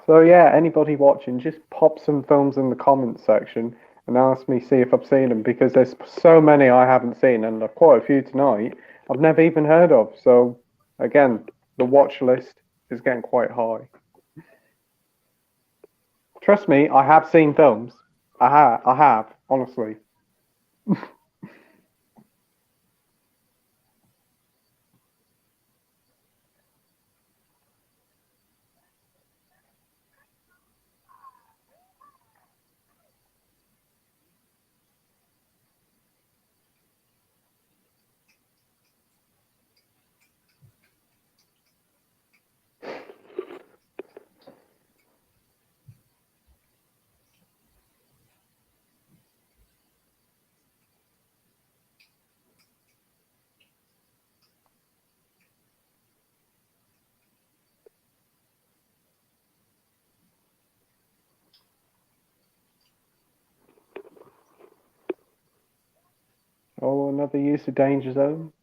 So yeah, anybody watching, just pop some films in the comments section and ask me, see if I've seen them, because there's so many I haven't seen, and quite a few tonight I've never even heard of. So again, the watch list is getting quite high. Trust me, I have seen films. I have, honestly. Oh, another use of Danger Zone.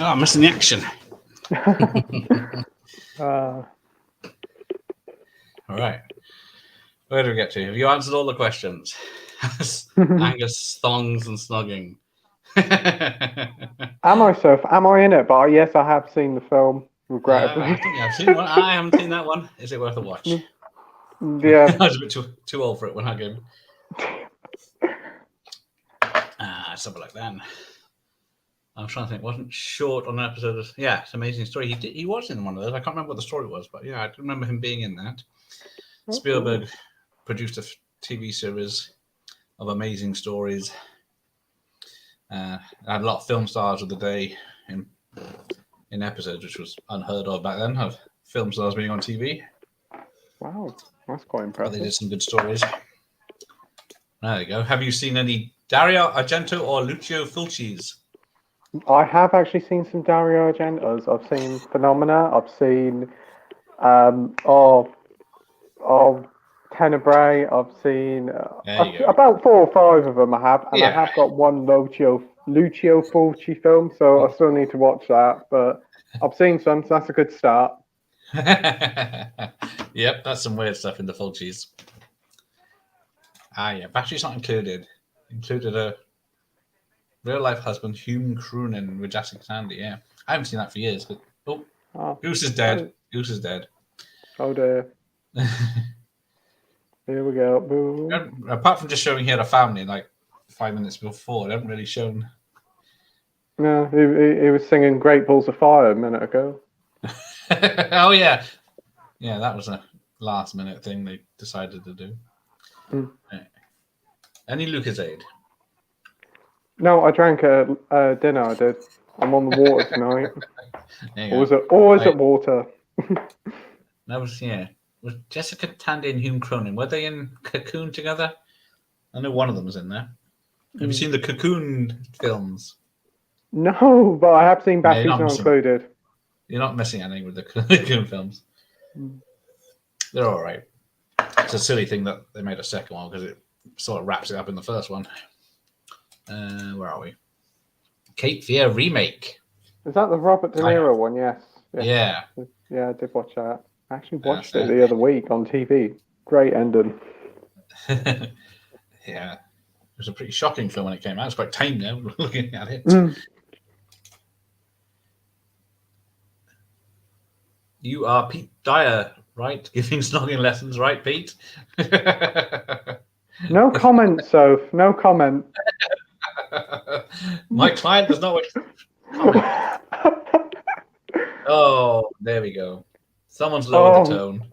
Oh, I'm missing the action. All right. Where do we get to? Have you answered all the questions? Angus, thongs, and snogging. Am I in it? But yes, I have seen the film. Regrettably, I think I've seen one. I haven't seen that one. Is it worth a watch? Yeah. I was a bit too old for it when I came. Something like that. I'm trying to think. Wasn't short on an episode of... Yeah, it's an amazing story. He was in one of those. I can't remember what the story was, but yeah, I do remember him being in that. Spielberg produced a TV series of amazing stories. Had a lot of film stars of the day in episodes, which was unheard of back then, of film stars being on TV. Wow, that's quite impressive. But they did some good stories. There you go. Have you seen any Dario Argento or Lucio Fulci's? I have actually seen some Dario Argento's. I've seen Phenomena. I've seen Tenebrae. I've seen about 4 or 5 of them. I have, and I have got one Lucio Fulci film, so I still need to watch that. But I've seen some, so that's a good start. Yep, that's some weird stuff in the Fulci's. Yeah, Battery's not included. Included a real life husband, Hume Croonin with Jessica Tandy. Yeah, I haven't seen that for years. But Goose is dead. Goose is dead. Oh dear. Here we go. Boom. Apart from just showing he had a family like 5 minutes before, they haven't really shown. No, he was singing "Great Balls of Fire" a minute ago. Oh yeah, that was a last minute thing they decided to do. Any Lucasade? No, I drank a dinner. I did. I'm on the water tonight. Or is it water? That was Was Jessica Tandy and Hume Cronin, were they in Cocoon together? I know one of them was in there. Have you seen the Cocoon films? No, but I have seen Batteries Not Included. You're not missing anything with the Cocoon films. They're all right. It's a silly thing that they made a second one because it sort of wraps it up in the first one. Where are we? Cape Fear remake. Is that the Robert De Niro one? Yes. Yeah. Yeah, I did watch that. I actually watched it the other week on TV. Great ending. Yeah. It was a pretty shocking film when it came out. It's quite tame now, looking at it. You are Pete Dyer, right? Giving snogging lessons, right, Pete? No comment, Soph. No comment. My client does not wish to comment. Oh, there we go. Someone's lowered the tone.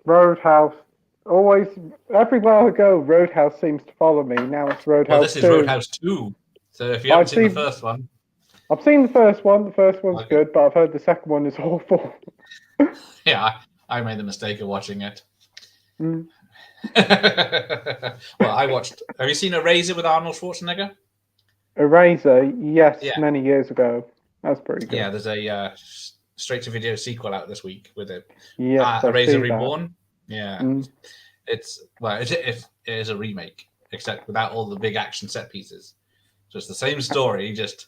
Roadhouse. Always, everywhere I go, Roadhouse seems to follow me. Now it's Roadhouse 2. Well, this is Roadhouse 2. So if you haven't seen the first one... I've seen the first one. The first one's good, but I've heard the second one is awful. Yeah, I made the mistake of watching it. Well, I watched... Have you seen Eraser with Arnold Schwarzenegger? Eraser, yes, many years ago. That's pretty good. Yeah, there's a straight-to-video sequel out this week with it. Yes, Eraser Reborn. Yeah. It is a remake, except without all the big action set pieces. So it's the same story, just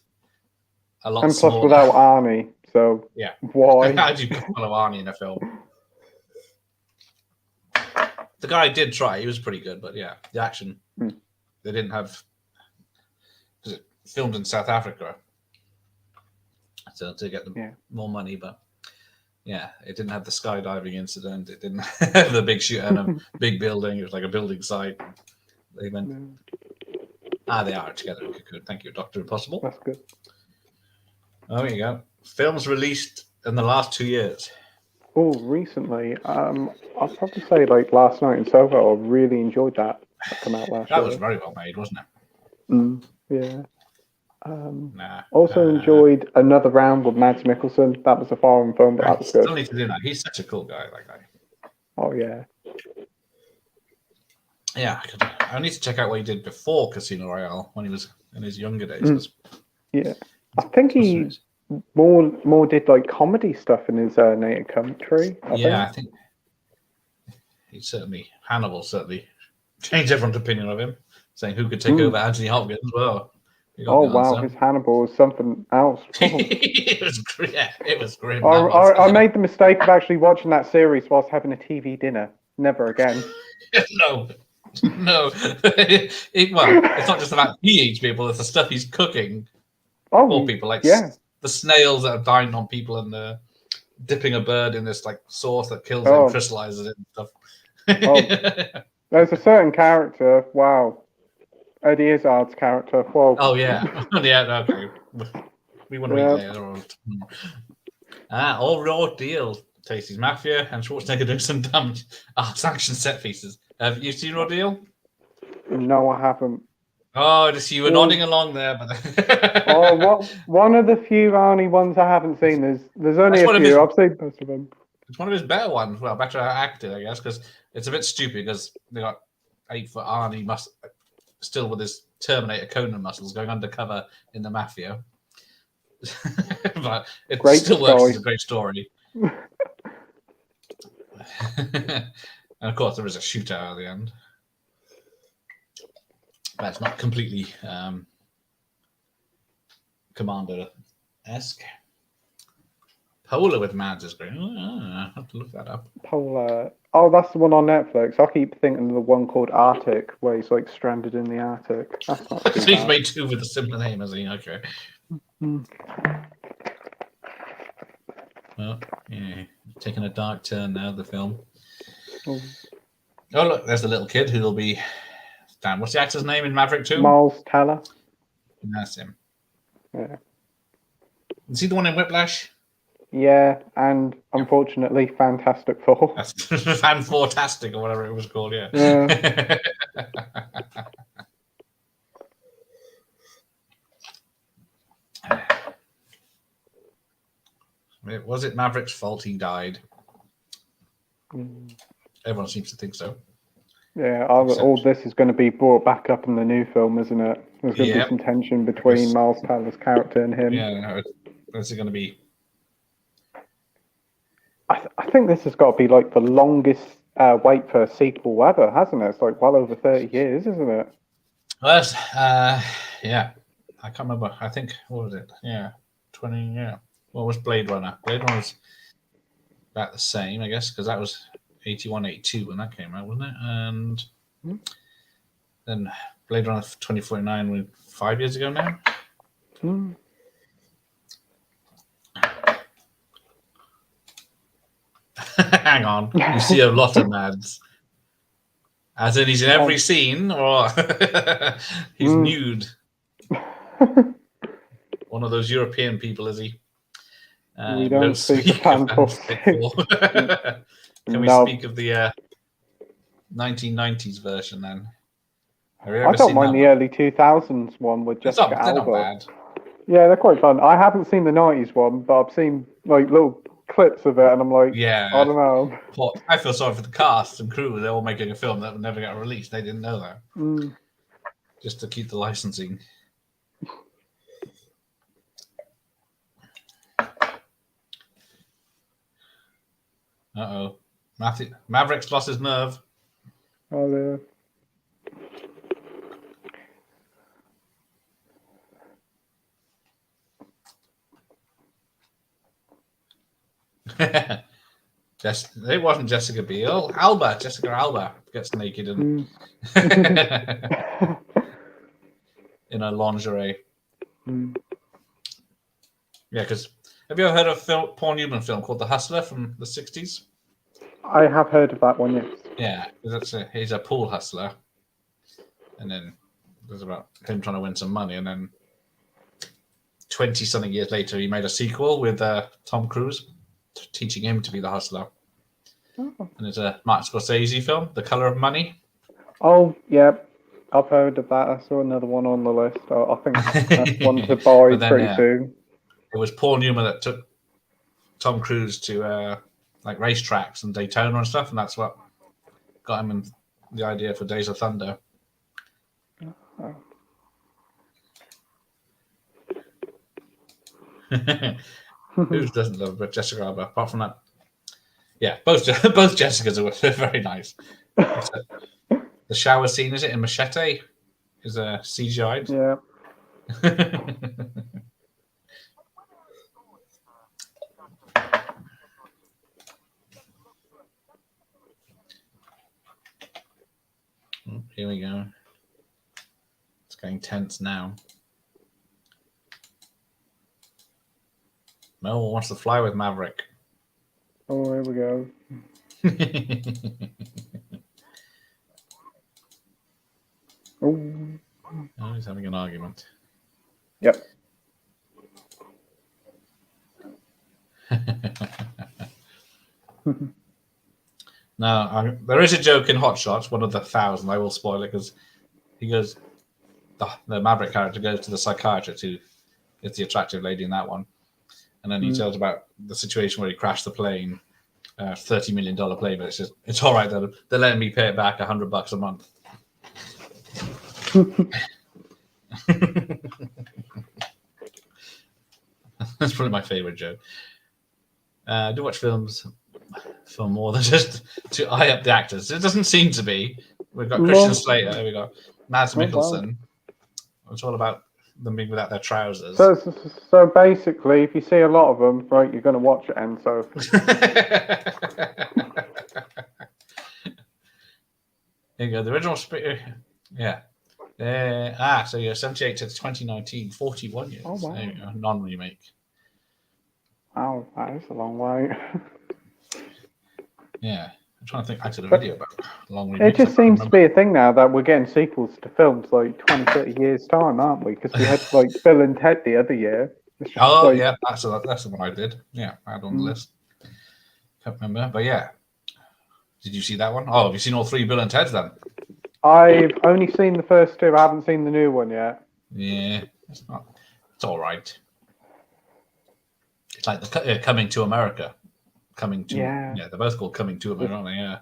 a lot smaller. And plus without Arnie, so yeah. Why? How do you follow Arnie in a film? The guy did try. He was pretty good, but yeah, the action, they didn't have... Because it filmed in South Africa. So to get them more money, but yeah, it didn't have the skydiving incident. It didn't have the big shoot and a big building. It was like a building site. They went. They are together in Cocoon. Thank you, Dr. Impossible. That's good. Oh, there you go. Films released in the last 2 years. Oh, recently, I'd probably say like Last Night in Soho. I really enjoyed that. That came out last year. That was very well made, wasn't it? Yeah. Also enjoyed Another Round with Mads Mikkelsen. That was a foreign film, but that was good. Still need to do that. He's such a cool guy, that guy. Oh yeah. Yeah, I need to check out what he did before Casino Royale when he was in his younger days. Yeah, I think he more did like comedy stuff in his native country. I think he Hannibal certainly changed everyone's opinion of him, saying who could take over Anthony Hopkins. Well, You got Oh the wow, answer. his Hannibal was something else. It was grim. That was. I made the mistake of actually watching that series whilst having a TV dinner. Never again. No, no. It's not just about he eats people; it's the stuff he's cooking for people, like yeah. the snails that are dying on people, and dipping a bird in this like sauce that kills it and Oh, crystallizes it and stuff. oh, there's a certain character. Wow, Eddie Izzard's character. Whoa. Oh yeah, yeah. Okay, we want to eat Yeah. later. All raw deal. Tasty's Mafia and Schwarzenegger doing some dumb action set pieces. Have you seen Raw Deal? No, I haven't. Oh, just you were nodding along there, but Oh, what? One of the few Arnie ones I haven't seen. There's only a few. I've seen most of them. It's one of his better ones. Well, better acted, I guess, because it's a bit stupid because they got 8-foot Arnie still with his Terminator Conan muscles going undercover in the Mafia. But it still works as a great story. And of course, there is a shootout at the end. That's not completely Commander-esque. Polar with Mads is great. I have to look that up. Polar. Oh, that's the one on Netflix. I keep thinking of the one called Arctic, where he's like stranded in the Arctic. That's not too He's made two with a similar name, has he? Okay. Well, yeah, taking a dark turn now, the film. Oh, look, there's the little kid who'll be... Dan, what's the actor's name in Maverick 2? Miles Teller. That's him. Yeah. Is he the one in Whiplash? Yeah, and unfortunately, Fantastic Four. That's Fan-Four-tastic or whatever it was called, yeah. Was it Maverick's fault he died? Everyone seems to think so. Yeah, all this is going to be brought back up in the new film, isn't it? There's going to be some tension between Miles Teller's character and him. Yeah, what's it going to be? I think this has got to be like the longest wait for a sequel ever, hasn't it? It's like well over 30 years, isn't it? Well, yeah. I can't remember. I think, what was it? Yeah, 20, yeah. What was Blade Runner? Blade Runner was about the same, I guess, because that was 81, 82 when that came out, wasn't it? And then Blade Runner 2049 was 5 years ago now. Hang on. You see a lot of Mads. As in he's in every scene, or he's nude. One of those European people, is he? We don't speak of Fantastic Four. Can we speak of the 1990s version then? I don't mind the early 2000s one with Jessica Alba. They're not bad. Yeah, they're quite fun. I haven't seen the 90s one, but I've seen like little clips of it, and I'm like, I don't know. I feel sorry for the cast and crew. They're all making a film that would never get released. They didn't know that. Just to keep the licensing. Uh-oh. Maverick's lost his nerve. Oh, yeah. It wasn't Jessica Biel. Jessica Alba gets naked and in a lingerie. Yeah, because have you ever heard of a Paul Newman film called The Hustler from the 60s? I have heard of that one, yes. Yeah, he's a pool hustler. And then there's about him trying to win some money. And then 20-something years later, he made a sequel with Tom Cruise, teaching him to be the hustler. And it's a Martin Scorsese film, The Color of Money. Oh, yeah. I've heard of that. I saw another one on the list. I think that's one to buy pretty soon. It was Paul Newman that took Tom Cruise to like racetracks and Daytona and stuff, and that's what got him the idea for Days of Thunder. Who doesn't love Jessica Alba? Apart from that, yeah, both Jessicas are very nice. The shower scene, is it in Machete? Is CGI'd? Yeah. Here we go. It's getting tense now. Mel wants to fly with Maverick. Oh, here we go. Oh, he's having an argument. Yep. Now, there is a joke in Hot Shots, one of the 1,000. I will spoil it because he goes, the Maverick character goes to the psychiatrist who is the attractive lady in that one. And then he tells about the situation where he crashed the plane, $30 million plane, but it's all right. They're letting me pay it back $100 a month. That's probably my favorite joke. I do watch films for more than just to eye up the actors. It doesn't seem to be. We've got Christian Slater. We've got Mads Mikkelsen. It's all about them being without their trousers. So basically, if you see a lot of them, right, you're going to watch it, and so. There you go. The original, yeah. So you're 78 to 2019, 41 years. Oh, wow. There you go. Non-remake. Oh, that is a long way. Yeah. I'm trying to think. I did a video about long remakes. It just seems to be a thing now that we're getting sequels to films like 20, 30 years' time, aren't we? Because we had like Bill and Ted the other year. Oh, yeah. That's the one I did. Yeah, I had on the list. Can't remember. But yeah. Did you see that one? Oh, have you seen all 3 Bill and Ted's then? I've only seen the first 2. I haven't seen the new one yet. Yeah. It's all right. It's like the Coming to America. Yeah, they're both called Coming to America, aren't they? Yeah.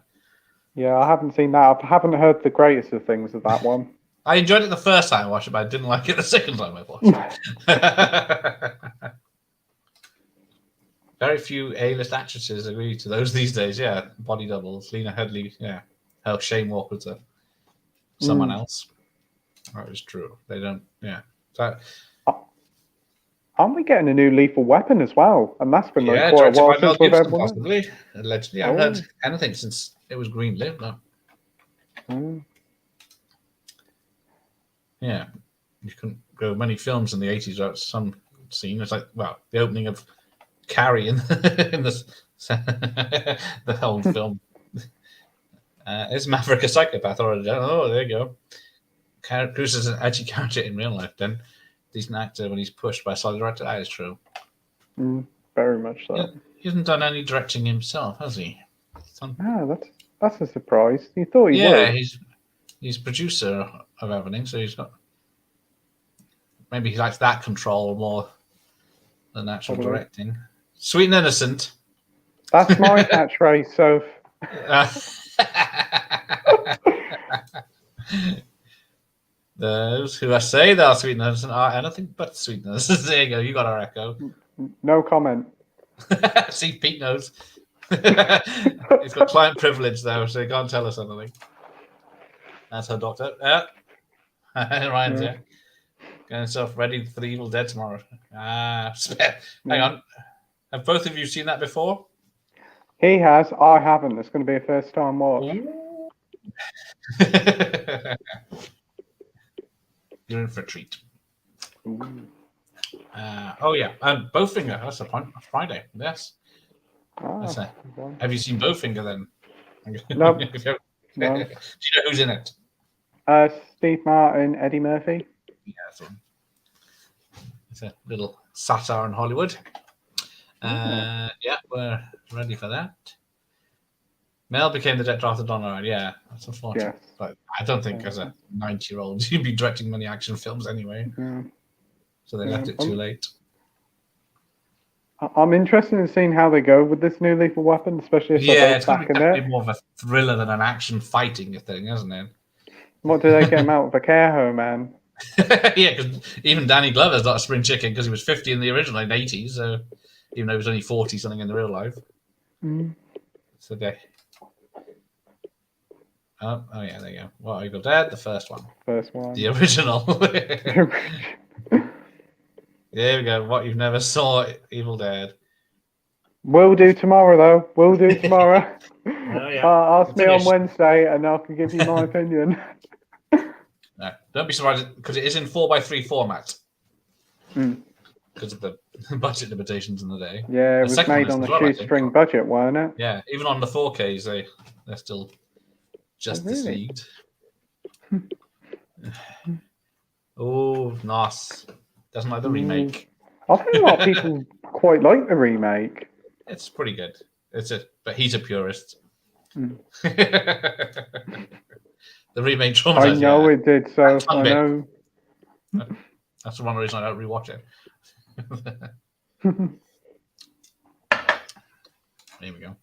Yeah, I haven't seen that. I haven't heard the greatest of things of that one. I enjoyed it the first time I watched it, but I didn't like it the second time I watched it. Very few A-list actresses agree to those these days. Yeah, body doubles. Lena Headey. Yeah, hell, Shane Walker to someone else. That is true. They don't. Yeah. So, aren't we getting a new Lethal Weapon as well? And that's been like quite a while since we've had one. Possibly. Allegedly, I haven't heard anything since it was greenlit. No. Yeah, you couldn't go many films in the 80s without some scene. It's like, well, the opening of Carrie in the whole film. Is Maverick a psychopath or oh, there you go. Cruise is an edgy character in real life. Then decent actor when he's pushed by a solid director. That is true. Very much so. He hasn't done any directing himself, has he? That's a surprise. You thought he would. Yeah, he's producer of everything, so he's got. Maybe he likes that control more than actual directing. Sweet and Innocent. That's my catchphrase, so. Those who I say they are sweet and innocent are anything but sweet and innocent. There you go. You got our echo. No comment. See, Pete knows. He's got client privilege though, so he can't tell us anything. That's her doctor. Ryan's here. Getting himself ready for the Evil Dead tomorrow. Hang on. Have both of you seen that before? He has. I haven't. It's going to be a first time watch. You're in for a treat. Oh yeah, Bowfinger. That's the point. Friday. Yes. Have you seen Bowfinger then? No. Do you know who's in it? Steve Martin, Eddie Murphy. Yeah, it's a little satire on Hollywood. Yeah, we're ready for that. Mel became the director after Donna. Yeah, that's unfortunate. Yes. But I don't think as a 90-year-old you'd be directing many action films anyway. So they left it too late. I'm interested in seeing how they go with this new Lethal Weapon, especially if it's going to be more of a thriller than an action fighting thing, isn't it? What do they get him out of a care home, man? Yeah, because even Danny Glover's not a spring chicken because he was 50 in the original in the 80s, so even though he was only 40 something in the real life. So they. Oh yeah, there you go. What, Evil Dead? The first one. First one. The original. There we go. What you've never saw, Evil Dead. We'll do tomorrow, though. We'll do tomorrow. Oh, yeah. Ask me on Wednesday, and I can give you my opinion. No, don't be surprised because it is in 4:3 format. Because of the budget limitations in the day. Yeah, it the was made on a shoestring budget, weren't it? Yeah, even on the 4Ks, they're still just deceived. Oh, nice. Doesn't like the remake. I think a lot of people quite like the remake. It's pretty good. But he's a purist. The remake traumatized. I know it did, so I know. That's the one reason I don't rewatch it. There we go.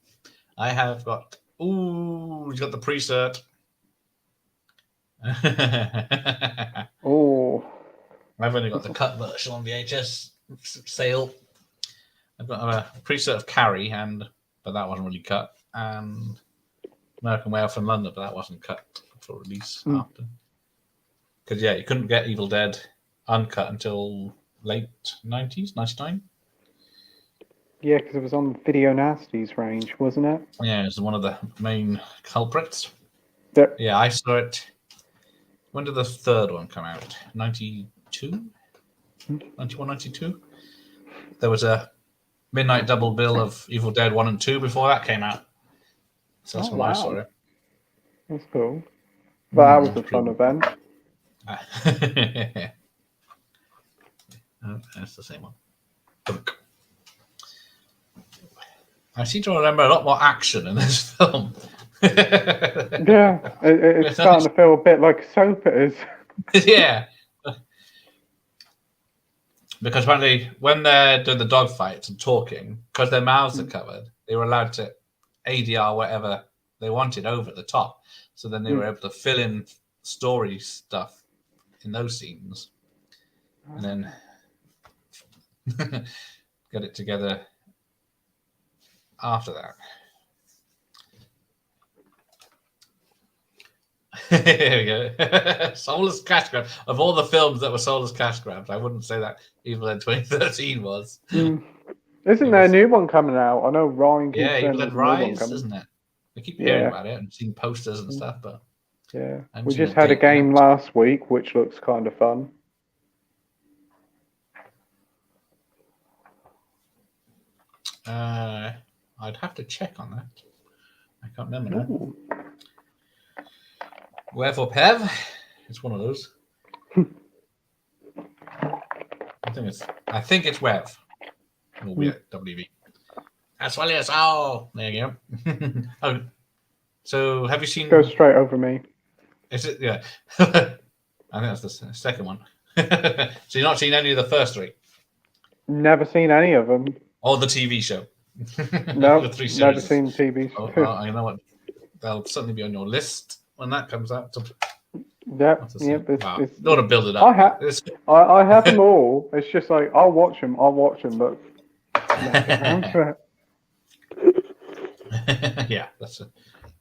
I have got. Ooh, he's got the pre-cert. Oh. I've only got the cut version on VHS sale. I've got a pre-cert of Carrie, but that wasn't really cut, and American Werewolf in London, but that wasn't cut for release after. Because you couldn't get Evil Dead uncut until late 90s, 99. Yeah, because it was on Video Nasty's range, wasn't it? Yeah, it was one of the main culprits. Yep. Yeah, I saw it. When did the third one come out? 92? 91, 92? There was a midnight double bill of Evil Dead 1 and 2 before that came out. So that's when I saw it. That's cool. But that was a fun event. Oh, that's the same one. Dunk. I seem to remember a lot more action in this film. Yeah, it's starting to feel a bit like soap it is. Yeah. Because apparently when they're doing the dogfights and talking, because their mouths are covered, they were allowed to ADR whatever they wanted over the top. So then they were able to fill in story stuff in those scenes. And then get it together after that. Here we go. Soulless cash grab. Of all the films that were soulless cash grabs, I wouldn't say that Evil Dead 2013 was. Isn't there a new one coming out? I know Ryan keeps saying Evil Dead Rise, isn't it? We keep hearing about it and seeing posters and stuff, but we just had a game last week, which looks kind of fun. I'd have to check on that. I can't remember now. Wherefore Pev? It's one of those. I think it's Wev. Or WV. That's what it is. Oh, there you go. Oh, so have you seen? Go straight over me. Is it? Yeah. I think that's the second one. So you've not seen any of the first three? Never seen any of them. Or the TV show? No, never seen TV show. Oh, you know what? They'll certainly be on your list when that comes out. Yeah. Don't want to build it up. I have them all. It's just like I'll watch them, but yeah, that's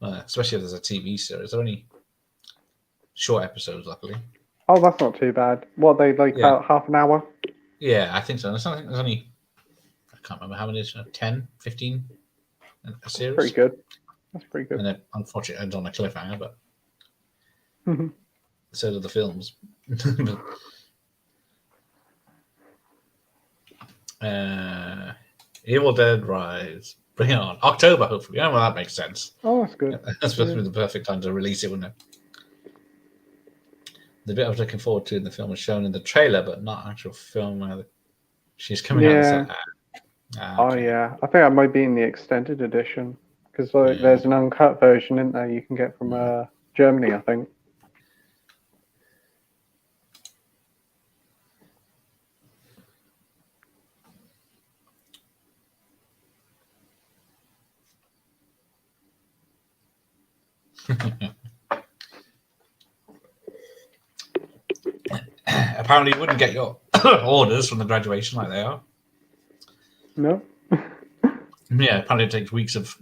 especially if there's a TV series. They're only short episodes, luckily. Oh, that's not too bad. What they about half an hour? Yeah, I think so. There's only I can't remember how many is 10, 15 a series. Pretty good. That's pretty good. And it unfortunately ends on a cliffhanger, but so do the films. Evil Dead Rise. Bring it on. October, hopefully. Oh, well, that makes sense. Oh, that's good. That's supposed to be the perfect time to release it, wouldn't it? The bit I was looking forward to in the film was shown in the trailer, but not actual film. She's coming out. Okay. Yeah. I think that might be in the extended edition because there's an uncut version, isn't there? You can get from Germany, I think. Apparently, you wouldn't get your orders from the graduation like they are. No. Yeah, apparently it takes weeks of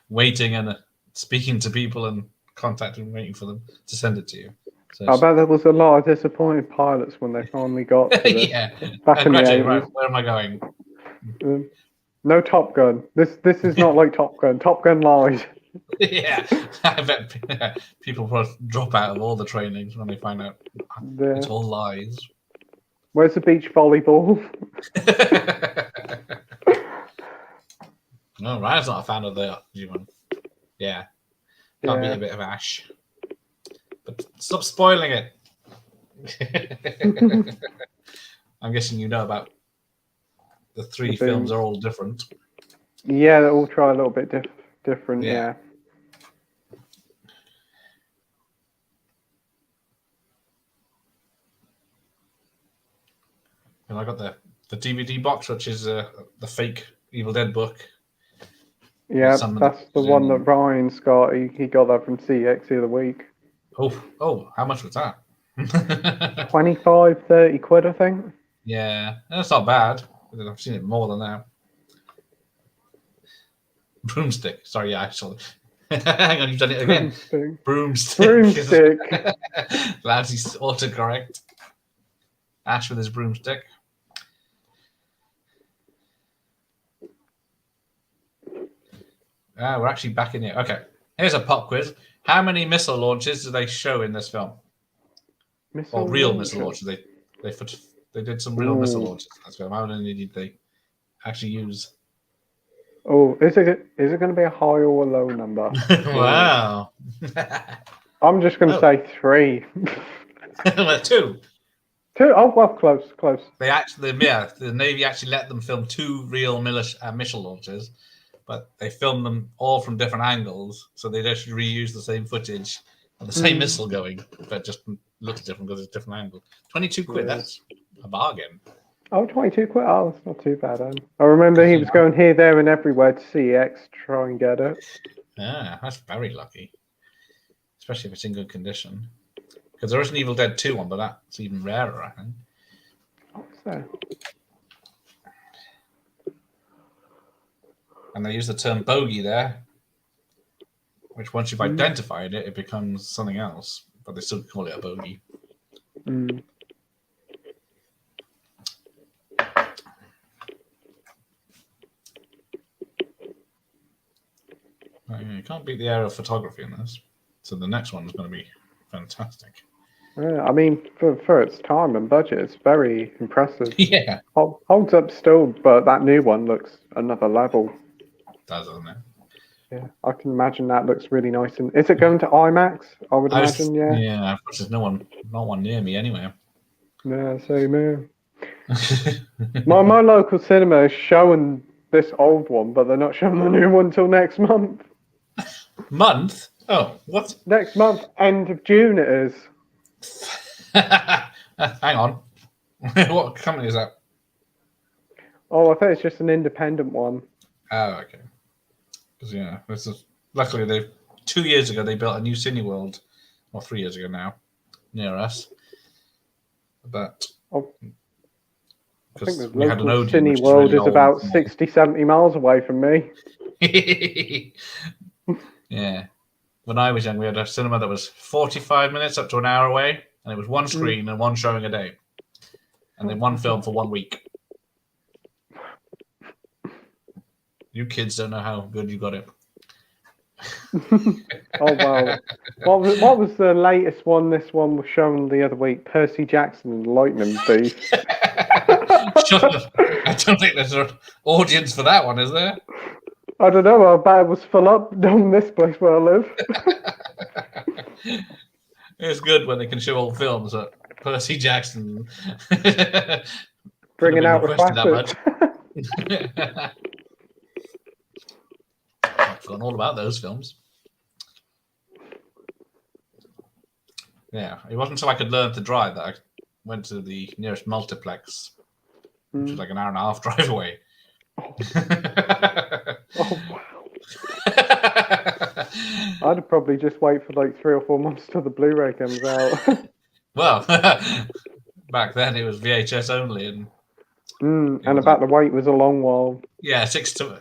waiting and speaking to people and contacting, waiting for them to send it to you. So I bet there was a lot of disappointed pilots when they finally got to this. yeah. Back in the Gradually, 80s. right, where am I going? No Top Gun. This is not like Top Gun. Top Gun lies. Yeah, I bet people will drop out of all the trainings when they find out it's all lies. Where's the beach volleyball? No, Ryan's not a fan of the G1. Yeah, can't be a bit of ash. But stop spoiling it. I'm guessing you know about the three films are all different. Yeah, they all try a little bit different. Yeah. And I got the DVD box, which is the fake Evil Dead book. Yeah, that's the one that Ryan's got. He got that from CX the other week. Oh, how much was that? 25, 30 quid, I think. Yeah, that's not bad. I've seen it more than that. Broomstick. Sorry, yeah, I saw it. Hang on, you've done it again. Broomstick. Glad he's autocorrect. Ash with his broomstick. We're actually back in here. Okay, here's a pop quiz. How many missile launches do they show in this film? Real missile launches. They did some real missile launches in this film. How many did they actually use? Oh, is it going to be a high or a low number? Wow. I'm just going to say 3. 2. 2? Oh, well, close. They actually, the Navy actually let them film 2 real missile launches, but they filmed them all from different angles, so they'd actually reuse the same footage of the same missile going, but just looks different because it's a different angle. 22 quid, that's a bargain. Oh, 22 quid. Oh, that's not too bad. I remember he was going here, there, and everywhere to CX to try and get it. Yeah, that's very lucky, especially if it's in good condition. Because there is an Evil Dead 2 one, but that's even rarer, I think. What's that? And they use the term bogey there, which once you've identified it, it becomes something else, but they still call it a bogey. You can't beat the air of photography in this, so the next one is going to be fantastic. I mean, for its time and budget, it's very impressive. Yeah. Holds up still, but that new one looks another level. It does, doesn't it? Yeah, I can imagine that looks really nice. And is it going to IMAX? I would imagine, yeah. Yeah, of course, there's not one near me anyway. Yeah, same here. My local cinema is showing this old one, but they're not showing the new one till next month. Month? Oh, what? Next month, end of June it is. Hang on. What company is that? Oh, I think it's just an independent one. Oh, okay. Because this is luckily 2 years ago they built a new Cineworld, or 3 years ago now, near us. But I think the we had an local Odeon, Cineworld really is about 60, 70 miles away from me. Yeah. When I was young, we had a cinema that was 45 minutes up to an hour away, and it was one screen and one showing a day. And then one film for 1 week. You kids don't know how good you got it. Oh, wow. What was the latest one this one was shown the other week? Percy Jackson and the Lightning Thief. I don't think there's an audience for that one, is there? I don't know. I bet it was full up down this place where I live. It's good when they can show old films that Percy Jackson bringing out the classics. I've forgotten all about those films. Yeah, it wasn't until I could learn to drive that I went to the nearest multiplex, which was like an hour and a half drive away. Oh, wow. I'd probably just wait for like 3 or 4 months till the Blu-ray comes out. Well, back then it was VHS only, and about the wait was a long while. Yeah, 6 to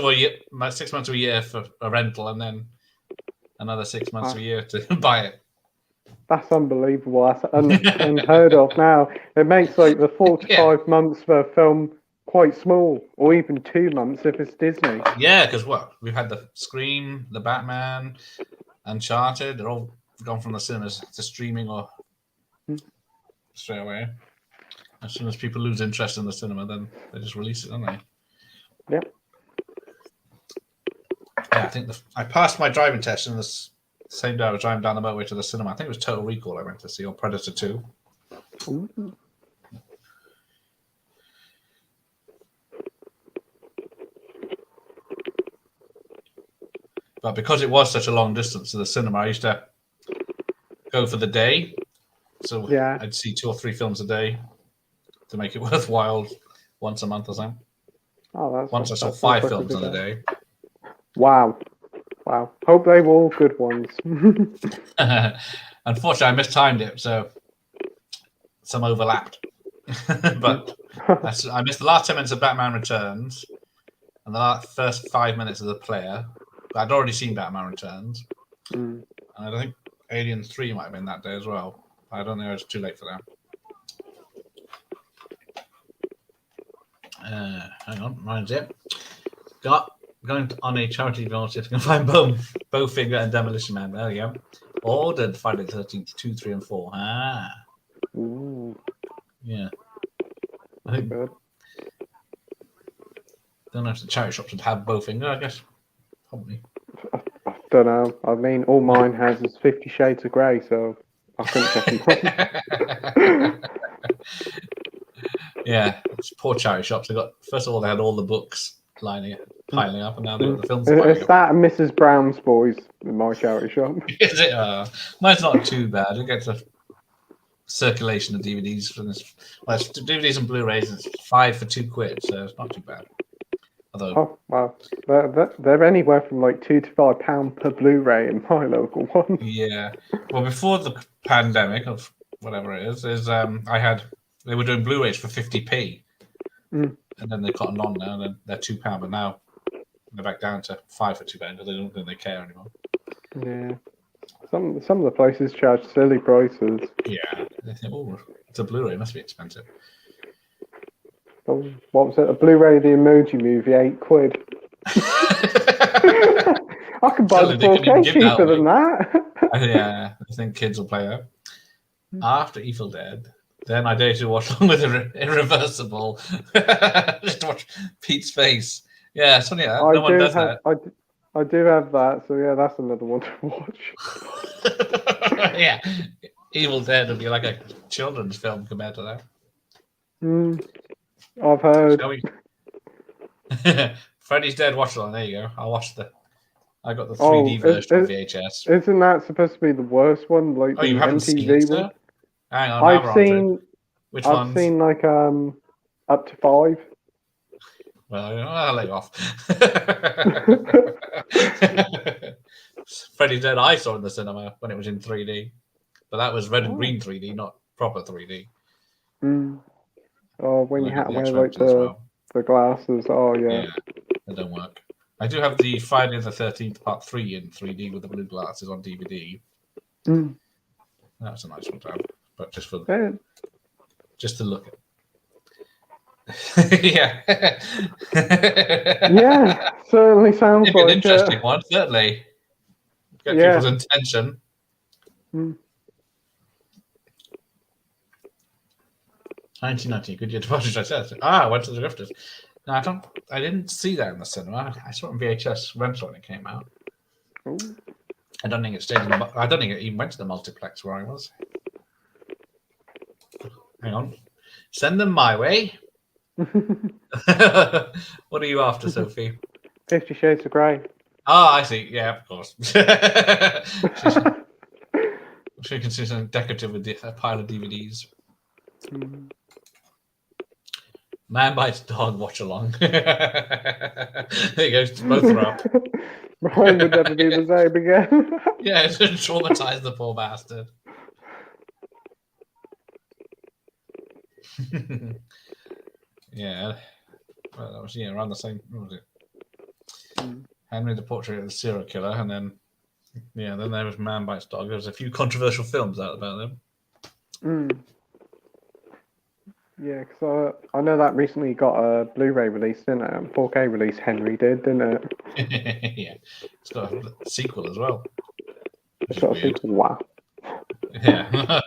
a year, 6 months to a year for a rental, and then another 6 months to a year to buy it. That's unbelievable. That's unheard of now. It makes like the 4 to 5 months for a film quite small, or even 2 months if it's Disney. Yeah, because what? We've had the Scream, the Batman, Uncharted, they're all gone from the cinemas to streaming or straight away. As soon as people lose interest in the cinema, then they just release it, don't they? Yep. Yeah, I think I passed my driving test in the same day I was driving down the motorway to the cinema. I think it was Total Recall I went to see, or Predator 2. Ooh. But because it was such a long distance to the cinema, I used to go for the day. So Yeah. I'd see 2 or 3 films a day to make it worthwhile once a month or something. Oh, Once I saw 5 films in a day. Wow. Hope they were all good ones. Unfortunately, I mistimed it, so some overlapped. But I missed the last 10 minutes of Batman Returns and the first 5 minutes of The Player. But I'd already seen Batman Returns. And I think Alien 3 might have been that day as well. I don't think it was too late for that. Hang on, mine's it. Going on a charity launch if you can find Bowfinger and Demolition Man. There you go. Ordered Friday the 13th, 2, 3, and 4. Ooh. Yeah. I think. Good. Don't know if the charity shops would have Bowfinger, I guess. Probably. I don't know. I mean, all mine has is 50 Shades of Grey, so I couldn't check them. Yeah, it's poor charity shops. First of all, they had all the books piling up, and now they've got the films piling It's up. that and Mrs. Brown's Boys in my charity shop. Is it? Mine's not too bad. It gets a circulation of DVDs from this. Well, it's DVDs and Blu-rays. It's 5 for £2, so it's not too bad. Although, wow, they're anywhere from like £2 to £5 per Blu-ray in my local one. Yeah. Well, before the pandemic of whatever it is they were doing Blu-rays for 50p, and then they cottoned on now, and they're £2, but now they're back down to 5 for £2 because they don't think they care anymore. Yeah. Some of the places charge silly prices. Yeah. They think, oh, it's a Blu-ray, it must be expensive. Oh, what was it? A Blu-ray of the Emoji Movie, £8. I can buy the 4K cheaper than that. Yeah, I think kids will play that. After Evil Dead, then I dated to watch along with Irreversible. Just to watch Pete's face. Yeah, it's funny that. No one does that. I do have that, so yeah, that's another one to watch. Yeah, Evil Dead would be like a children's film compared to that. I've heard. Freddy's Dead watch along. There you go. I got the 3D version of VHS. Isn't that supposed to be the worst one? Like the you haven't MTV seen it, one? sir? Hang on, I've seen. Which I've ones? seen like up to 5. Well, I'll lay off. Freddy's Dead I saw in the cinema when it was in 3D, but that was red and green 3D, not proper 3D. Oh, when you had to wear like the glasses. Oh yeah. They don't work. I do have the Friday the 13th Part 3 in 3D with the blue glasses on DVD. That's a nice one to have, but just to look at. Yeah. Yeah, certainly sounds like an interesting one. Certainly, get people's attention. 1990, good year to watch it. I went to the Grifters. No, I didn't see that in the cinema. I saw it on VHS rental when it came out. Ooh. I don't think it stayed I don't think it even went to the multiplex where I was. Hang on. Send them my way. What are you after, Sophie? 50 Shades of Grey. Oh, I see. Yeah, of course. She can see something decorative with a pile of DVDs. Man bites dog, watch along. There you go. Both are up. Ryan would never be the same again. Yeah, it's just traumatized the poor bastard. Yeah. Well, that was around the same. What was it? Henry the Portrait of the Serial Killer, and then Yeah, then there was Man Bites Dog. There was a few controversial films out about them. Yeah, because I know that recently got a Blu-ray release, didn't it? 4K release. Henry did, didn't it? Yeah, it's got a sequel as well. It's got a sequel. Wow. Yeah,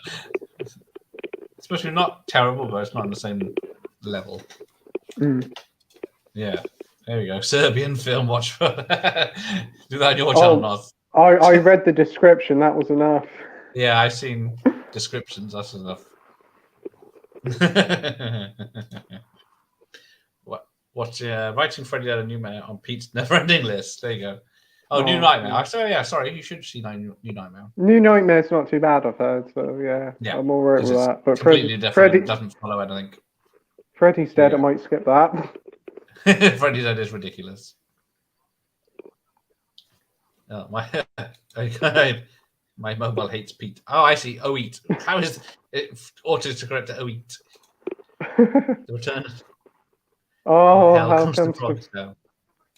especially not terrible, but it's not on the same level. Yeah, there we go. Serbian film watch. Do that on your channel, North. I read the description. That was enough. Yeah, I've seen descriptions. That's enough. What's Writing Freddy Had a Nightmare on Pete's never-ending list? There you go. Oh, New Nightmare. Yeah. Sorry, you should see New Nightmare. New Nightmare's not too bad, I've heard. So yeah. I'm all right with that. But completely different. It doesn't follow anything. Freddy's Dead. Yeah. I might skip that. Freddy's Dead is ridiculous. Oh, my mobile hates Pete. Oh, I see. Oeat. How is it autocorrect to Oeat? The return. Oh, hell comes to frogs now.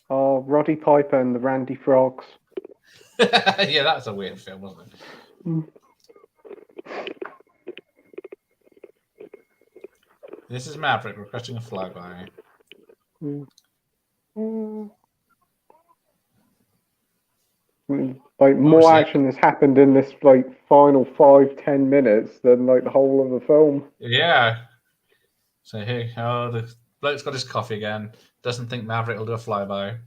Oh, Roddy Piper and the Randy Frogs. Yeah, that's a weird film, wasn't it? This is Maverick requesting a flyby. Like more action has happened in this like final 5-10 minutes than like the whole of the film. Yeah. So here, the bloke's got his coffee again. Doesn't think Maverick will do a flyby.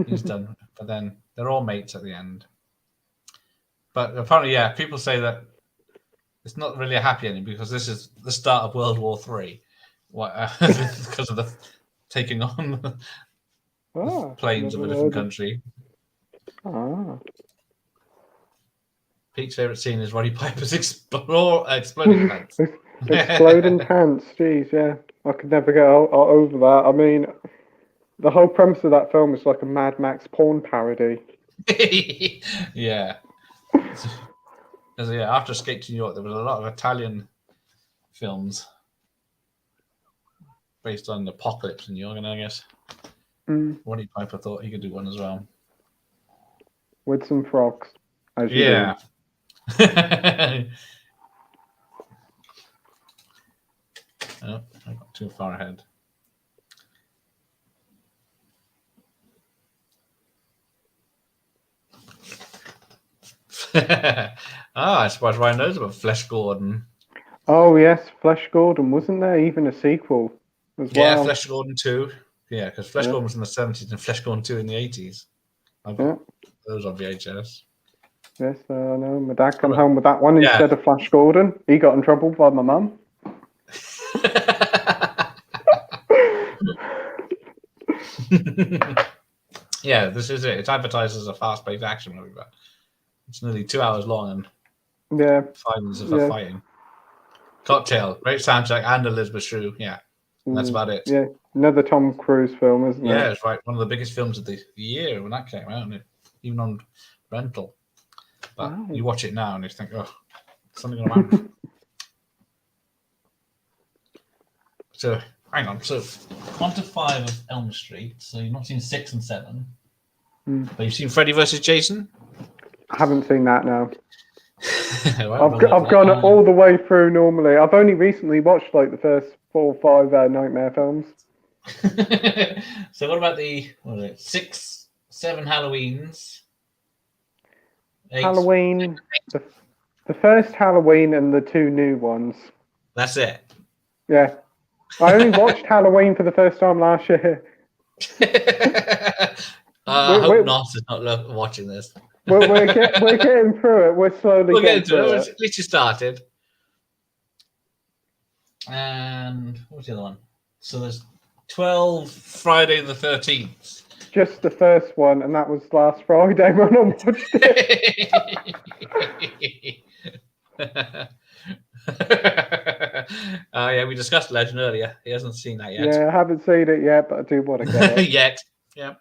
He's done. But then they're all mates at the end. But apparently, yeah, people say that it's not really a happy ending because this is the start of World War III. Because of the taking on planes of a different country. Pete's favourite scene is Roddy Piper's exploding pants. Exploding pants, jeez, yeah. I could never get over that. I mean, the whole premise of that film is like a Mad Max porn parody. Yeah. After Escape to New York, there was a lot of Italian films based on the apocalypse in New York, and I guess Roddy Piper thought he could do one as well. With some frogs. As you do. Oh, I got too far ahead. I suppose Ryan knows about Flesh Gordon. Oh yes, Flesh Gordon. Wasn't there even a sequel as well? Yeah, Flesh Gordon 2. Yeah, because Flesh Gordon was in the 70s and Flesh Gordon 2 in the 80s. Those on VHS. Yes, I know. My dad came home with that one instead of Flash Gordon. He got in trouble by my mum. Yeah, this is it. It's advertised as a fast-paced action movie, but it's nearly 2 hours long and 5 minutes of fighting. Cocktail, great soundtrack, and Elizabeth Shrew. Yeah, that's about it. Yeah, another Tom Cruise film, isn't it? Yeah, it's right. One of the biggest films of the year when that came out, and even on rental. But you watch it now and you think, oh, something going to happen. So, hang on. So, 1 to 5 of Elm Street. So, you've not seen 6 and 7. But you've seen Freddy vs. Jason? I haven't seen that, no. I've gone all the way through normally. I've only recently watched like the first 4 or 5 Nightmare films. So, what about the 6, 7 Halloweens? 8. Halloween, the first Halloween and the 2 new ones. That's it. Yeah. I only watched Halloween for the first time last year. I hope North is not watching this. We're getting through it. We're slowly getting through it. At least you started. And what's the other one? So there's 12 Friday the 13th. Just the first one, and that was last Friday when I watched it. Yeah, we discussed Legend earlier. He hasn't seen that yet. Yeah, I haven't seen it yet, but I do want to get it. Yet. Yeah.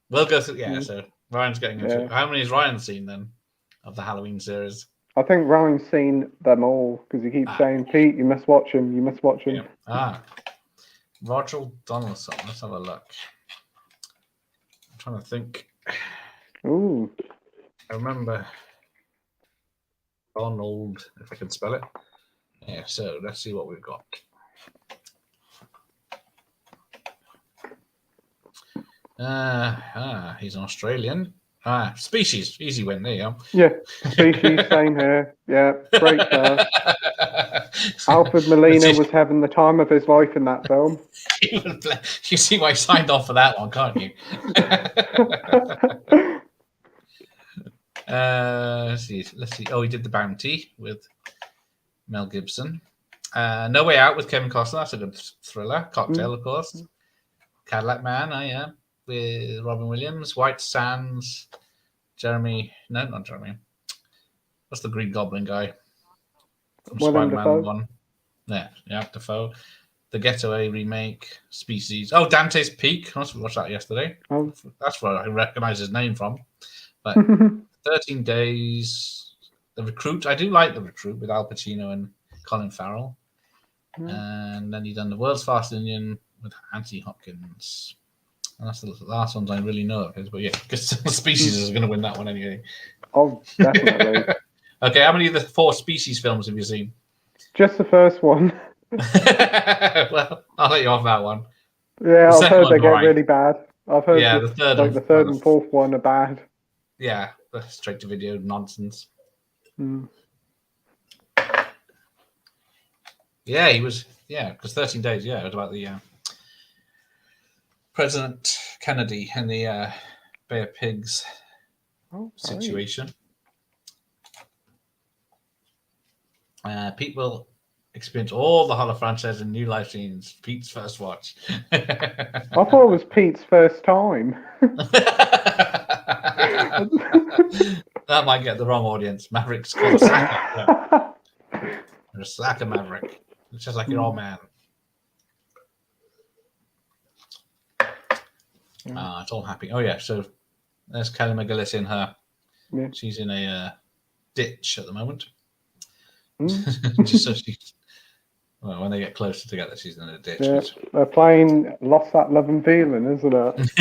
We'll go through. Yeah, so Ryan's getting into it. How many has Ryan seen then of the Halloween series? I think Ryan's seen them all because he keeps saying, Pete, you must watch him. You must watch him. Yeah. Roger Donaldson. Let's have a look. trying to think. Ooh. I remember Donald, if I can spell it. Yeah, so let's see what we've got. He's an Australian. Species. Easy win. There you go. Yeah, Species, same here. Yeah, great cast. Alfred Molina was having the time of his life in that film. You see why he signed off for that one, can't you? Let's see. Oh, he did The Bounty with Mel Gibson. No Way Out with Kevin Costner. That's a good thriller. Cocktail, of course. Cadillac Man. Yeah, with Robin Williams. White Sands. Jeremy. No, not Jeremy. What's the Green Goblin guy from Spider-Man 1? Yeah, Dafoe. The Getaway remake. Species. Oh, Dante's Peak. I watched that yesterday. Oh. That's where I recognize his name from. But 13 Days. The Recruit. I do like The Recruit with Al Pacino and Colin Farrell. And then he done The World's Fastest Indian with Anthony Hopkins. And that's the last ones I really know of his. But yeah, because Species is going to win that one anyway. Oh, definitely. Okay, how many of the 4 Species films have you seen? Just the first one. Well, I'll let you off that one. Yeah, I've heard they get really bad. I've heard the third, the third and fourth one are bad. Yeah, the straight-to-video nonsense. Yeah, he was. Yeah, because 13 Days. Yeah, it was about the President Kennedy and the Bay of Pigs situation. Pete will experience all the horror franchise and new life scenes. Pete's first watch. I thought it was Pete's first time. That might get the wrong audience. Maverick's called a slacker. You're a slacker, Maverick. It's just like your old man. It's all happy. Oh yeah, so there's Kelly McGillis in her. Yeah. She's in a ditch at the moment. Just so well, when they get closer together, she's in a ditch. Yeah. They're playing "Lost That Love and Feeling," isn't it?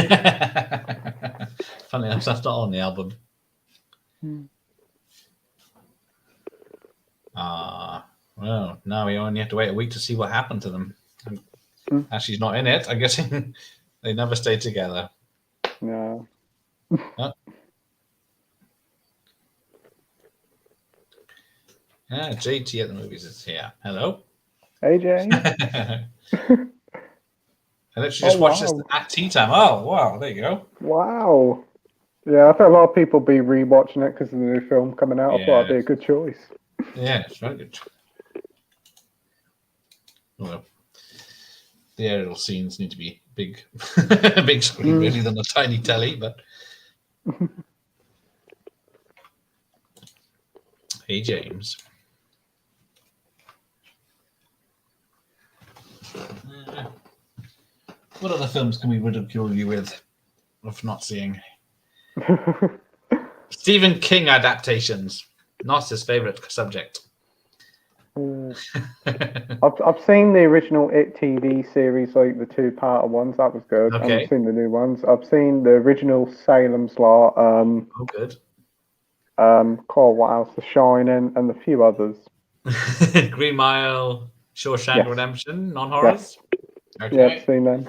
Funny enough, that's not on the album. Well, now we only have to wait a week to see what happened to them. As she's not in it, I'm guessing they never stayed together. No. JT at the movies is here. Hello. Hey, Jay. I literally just watched this at tea time. Oh, wow. There you go. Wow. Yeah, I thought a lot of people be rewatching it because of the new film coming out. I thought it'd be a good choice. Yeah, it's very good. Well, the aerial scenes need to be big, big screen really than a tiny telly. But hey, James. What other films can we ridicule you with of not seeing? Stephen King adaptations, not his favorite subject. I've seen the original It TV series, like the 2-part ones. That was good. Okay. I've seen the new ones. I've seen the original Salem's Lot. Good. What else? The Shining and a few others. Green Mile, Shawshank Redemption, non-horrors. Yes. Okay. Yeah, I've seen them.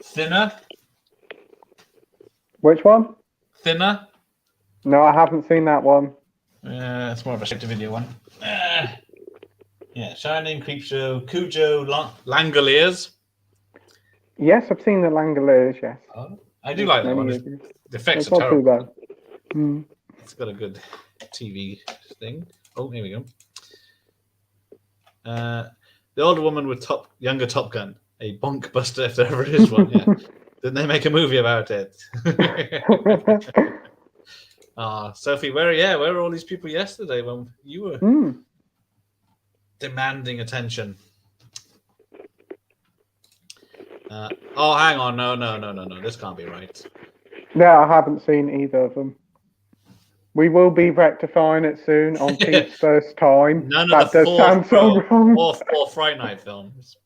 Thinner. Which one? Thinner. No, I haven't seen that one. It's more of a straight-to-video one. Shining, Creepshow, Cujo, Langoliers. Yes, I've seen the Langoliers, yes. I do like that one. The effects are terrible. Too bad. It's got a good TV thing. Oh, here we go. The older woman with younger Top Gun, a bonk buster if there ever is one. Yeah. Didn't they make a movie about it? Sophie, where were all these people yesterday when you were demanding attention? Hang on. No. This can't be right. No, I haven't seen either of them. We will be rectifying it soon on Pete's first time. None of the sound so wrong. Four Friday Night films.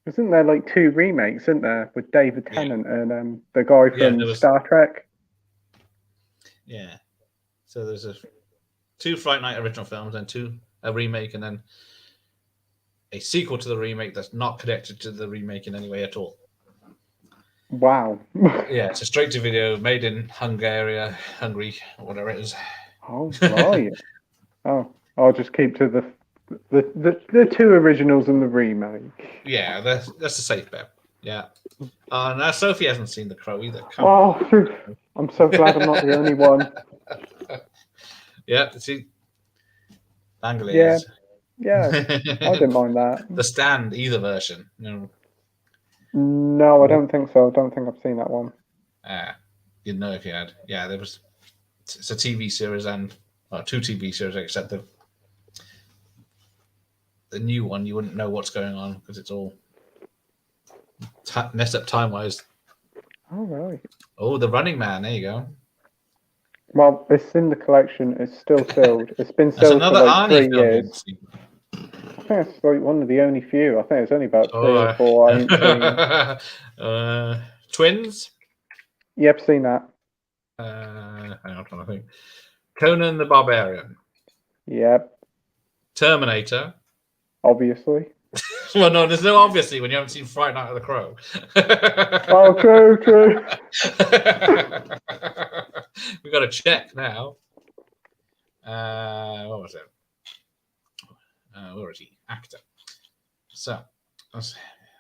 Isn't there like 2 remakes, isn't there, with David Yeah. Tennant and the guy Yeah, from there was. Star Trek? Yeah. So there's 2 Fright Night original films and a remake, and then a sequel to the remake that's not connected to the remake in any way at all. Wow. Yeah, it's a straight to video made in Hungary, or whatever it is. Oh, right. Oh, I'll just keep to the 2 originals and the remake. Yeah, that's a safe bet. Yeah. Now Sophie hasn't seen The Crow either. Come Oh, phew. I'm so glad I'm not the only one. Yeah, see, Yeah, Bangladesh. yeah, I didn't mind that. The Stand, either version. No, I don't think so. I don't think I've seen that one. You'd know if you had. Yeah, it's a TV series and 2 TV series, except the new one. You wouldn't know what's going on because it's all messed up time wise. Oh, right. Oh, The Running Man. There you go. Well, it's in the collection. It's still sealed. It's been That's sealed for another like Arnie 3 film. years. I think it's like one of the only few. I think it's only about 3 or 4 I ain't seen. Twins. Yep, seen that. Hang on, I'm trying to think. Conan the Barbarian. Yep, Terminator. obviously. Well, no, there's no obviously when you haven't seen Fright Night of the Crow. Oh, true. We got to check now. What was it? Where is he? Actor. So,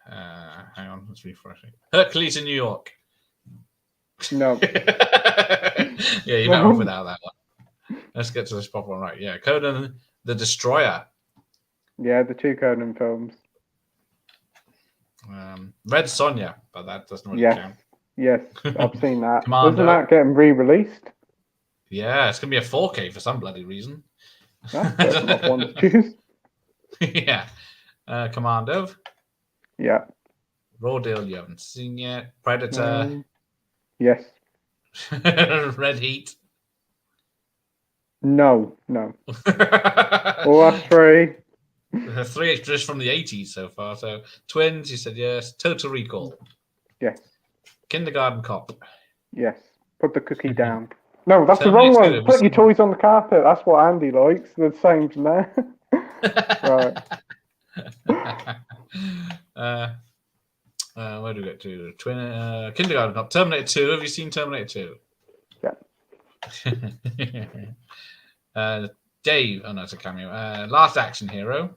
hang on, let's refresh it. Hercules in New York. No. Yeah, you're better off without that one. Let's get to this proper one, right? Yeah, Conan the Destroyer. Yeah, the 2 Conan films. Red Sonja, but that doesn't really count. Yes, I've seen that. Commando. Isn't that getting re-released? Yeah, it's gonna be a 4K for some bloody reason. That's not one to choose. Yeah. Commando. Yeah. Raw Deal you haven't seen yet. Predator. Yes. Red Heat. No. All that's 3. 3 just from the 80s so far. So Twins, you said yes. Total Recall. Yes. Kindergarten Cop. Yes. Put the cookie down. No, that's the wrong one. Put your toys on the carpet. That's what Andy likes. The same from there. Right. Where do we get to? Kindergarten Cop. Terminator 2. Have you seen Terminator 2? Yeah. Dave. Oh, no, it's a cameo. Last Action Hero.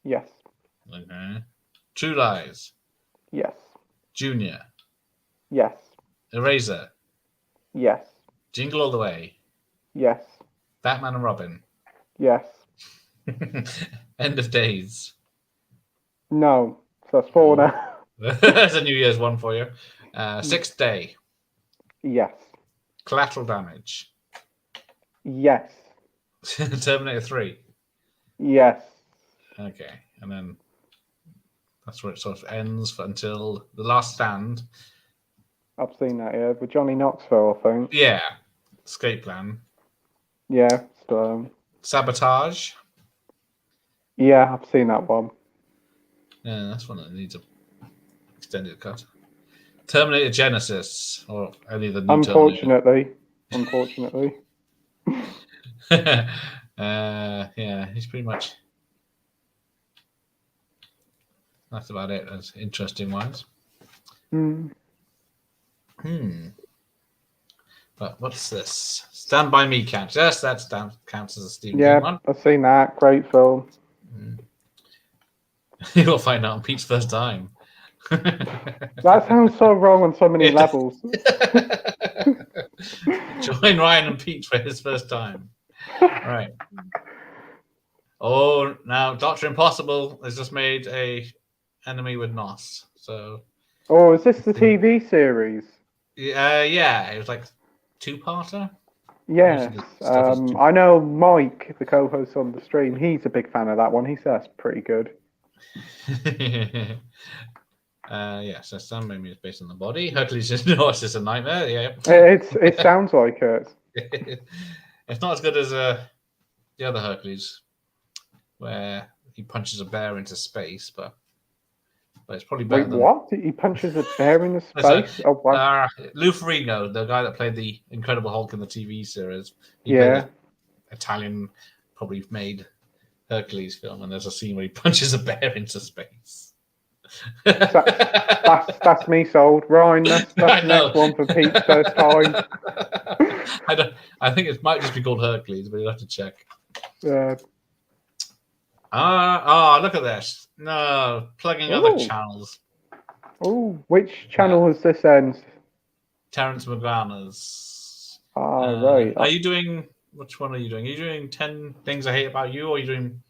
Yes. Okay. True Lies. Yes. Junior. Yes. Eraser. Yes. Jingle All the Way. Yes. Batman and Robin. Yes. End of Days. No. So that's 4 now. That's a New Year's one for you. Sixth Day. Yes. Collateral Damage. Yes. Terminator 3. Yes. Okay. And then that's where it sort of ends until The Last Stand. I've seen that, yeah. With Johnny Knoxville, I think. Yeah. Escape Plan. Yeah. So, Sabotage. yeah, I've seen that one. Yeah, that's one that needs a extended cut. Terminator Genesis, or any of the new Unfortunately. Yeah, he's pretty much. That's about it. As interesting wise. But what's this? Stand By Me counts. Yes, that counts as a Stephen King one. I've seen that. Great film. You'll find out on Pete's first time. That sounds so wrong on so many levels. Join Ryan and Pete for his first time. Right. Oh, now Dr. Impossible has just made a enemy with Nos. So. Oh, is this the TV series? Yeah, it was like 2-parter. Yes. I know Mike, the co-host on the stream. He's a big fan of that one. He says that's pretty good. So Stand By Me is based on the body. Hercules is a nightmare. Yeah. It sounds like it. It's not as good as the other Hercules, where he punches a bear into space, but but it's probably better Wait, than. what? He punches a bear in the space? Oh, wow. Lou Ferrigno, the guy that played the Incredible Hulk in the TV series, he Yeah. played an Italian, probably made Hercules film, and there's a scene where he punches a bear into space. That's me sold. Ryan, that's the next one for Pete's first time. I think it might just be called Hercules, but you'll have to check. Yeah. Look at this. No, plugging other channels. Oh, which channel has this end? Terence McGarner's. Right. Are you doing, which one are you doing? Are you doing 10 Things I Hate About You, or are you doing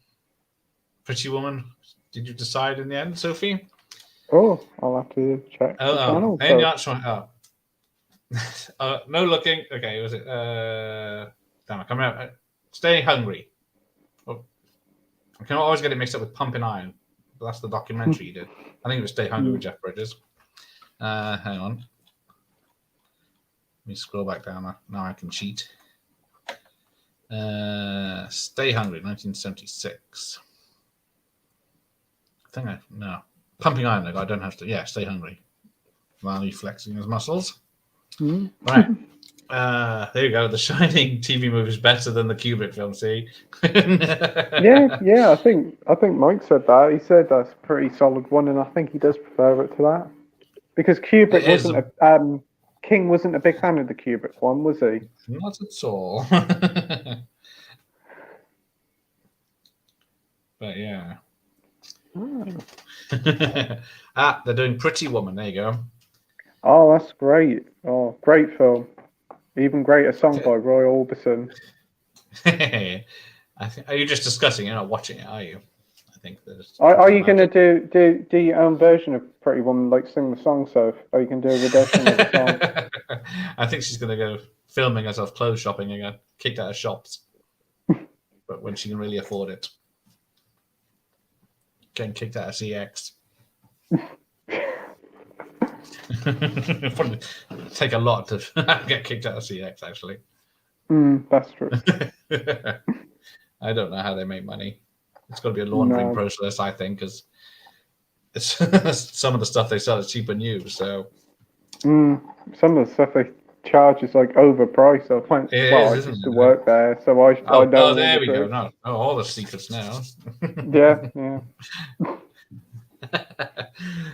Pretty Woman? Did you decide in the end, Sophie? Oh, I'll have to check the channel. No looking. Okay, was it? Damn, I can't remember. Stay Hungry. I can always get it mixed up with Pumping Iron. But that's the documentary you did. I think it was Stay Hungry with Jeff Bridges. Hang on. Let me scroll back down. Now I can cheat. Stay Hungry, 1976. No. Pumping Iron, I don't have to. Yeah, Stay Hungry. While he's flexing his muscles. Right. There you go. The Shining TV movie is better than the Kubrick film. See? yeah. I think Mike said that. He said that's a pretty solid one, and I think he does prefer it to that because Kubrick wasn't King wasn't a big fan of the Kubrick one, was he? Not at all. But yeah. They're doing Pretty Woman. There you go. Oh, that's great. Oh, great film. Even greater song by Roy Orbison. Are you just discussing it, not watching it, are you? I think there's. Are you going to do your own version of Pretty Woman, like sing the song, so? Or you can do a rendition of the song? I think she's going to go filming herself clothes shopping again, kicked out of shops. But when she can really afford it. Getting kicked out of CX. Probably take a lot to get kicked out of CX, actually. That's true. I don't know how they make money. It's got to be a laundering process, I think, because it's some of the stuff they sell is cheap and new. So some of the stuff they charge is like overpriced. I used to work there, so I know. Oh, there we go. No, all the secrets now. Yeah.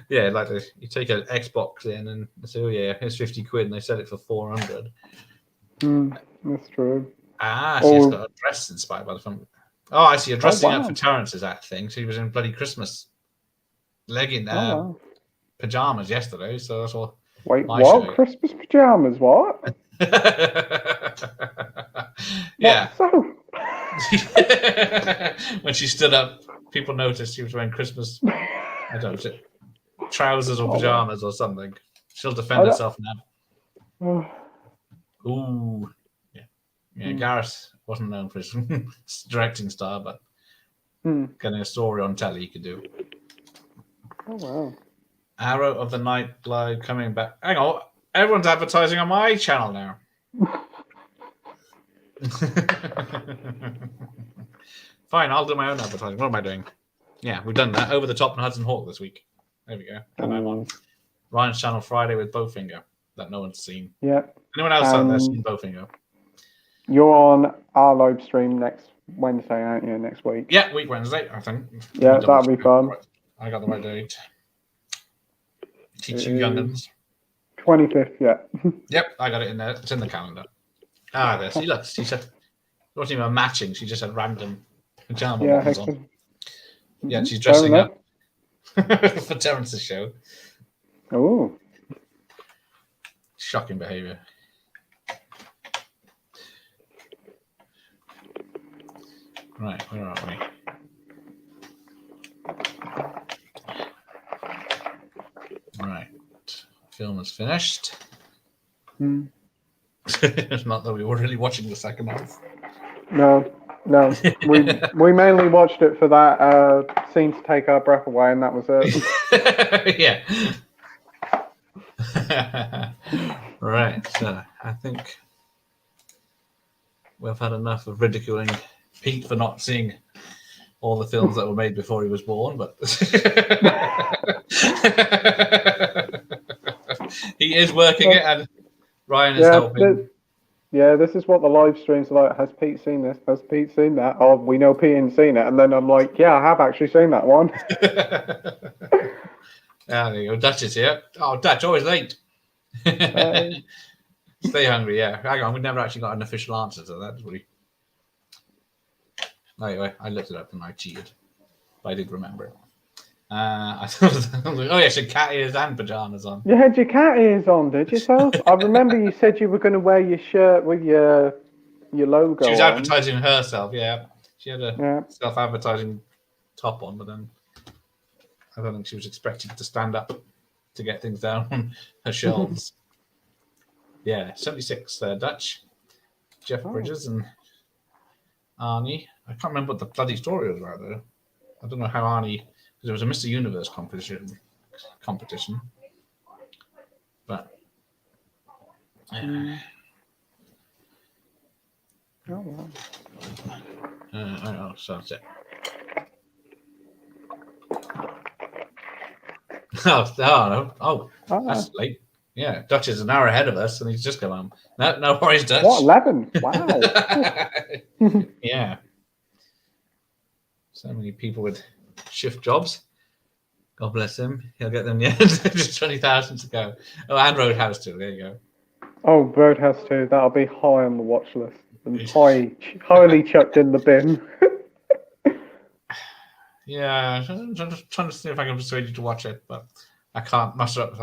Yeah, like you take an Xbox in and say, oh yeah, here's 50 quid, and they sell it for 400. That's true. She's got a dress inspired by the film. Oh, I see. You're dressing up for Terrence's that thing. So he was in bloody Christmas pajamas yesterday. So that's what. Wait, what? Show. Christmas pajamas? What? Yeah. So? When she stood up, people noticed she was wearing Christmas. I don't know, trousers or pajamas or something. She'll defend herself now. Ooh. Yeah, Gareth wasn't known for his directing style, but getting a story on telly he could do. Oh, wow. Arrow of the Night Glide coming back. Hang on, everyone's advertising on my channel now. Fine, I'll do my own advertising. What am I doing? Yeah, we've done that. Over the Top and Hudson Hawk this week. There we go. And I'm on Ryan's channel Friday with Bowfinger that no one's seen. Yeah. Anyone else out there seen Bowfinger? You're on our live stream next Wednesday, aren't you? Next week. Yeah, week Wednesday, I think. Yeah, that'll be fun. I got the right date. Teach you young'uns. 25th, yeah. Yep, I got it in there. It's in the calendar. There. See, look, she said it wasn't even matching. She just had random pajama bottoms on. Yeah, she's dressing up for Terrence's show. Oh. Shocking behaviour. Right, where are we? Right. Film is finished. It's not that we were really watching the second half. No. We mainly watched it for that scene to take our breath away, and that was it. Yeah. Right. So I think we've had enough of ridiculing Pete for not seeing all the films that were made before he was born, but he is working it, and Ryan is helping. This is what the live streams are like. Has Pete seen this? Has Pete seen that? Oh, we know Pete ain't seen it. And then I'm like, yeah, I have actually seen that one. There you go. Dutch is here. Oh, Dutch, always late. Stay hungry, yeah. Hang on, we never actually got an official answer to that, did we? Anyway, I looked it up and I cheated. But I did remember it. I was like, oh, yeah, she had cat ears and pajamas on. You had your cat ears on, did yourself? I remember you said you were going to wear your shirt with your logo. She was advertising herself, yeah. She had a self-advertising top on, but then I don't think she was expected to stand up to get things down on her shelves. Yeah, 76 Dutch. Jeff Bridges and Arnie. I can't remember what the bloody story was about, though. I don't know how Arnie... Because it was a Mr. Universe competition. But... so that's it. That's late. Yeah, Dutch is an hour ahead of us, and he's just come home. No worries, Dutch. What, 11? Wow. Yeah. So many people with shift jobs. God bless him. He'll get them in the end. Just 20,000 to go. Oh, and Roadhouse too. There you go. Oh, Roadhouse too. That'll be high on the watch list. And highly chucked in the bin. Yeah, I'm just trying to see if I can persuade you to watch it, but I can't muster up.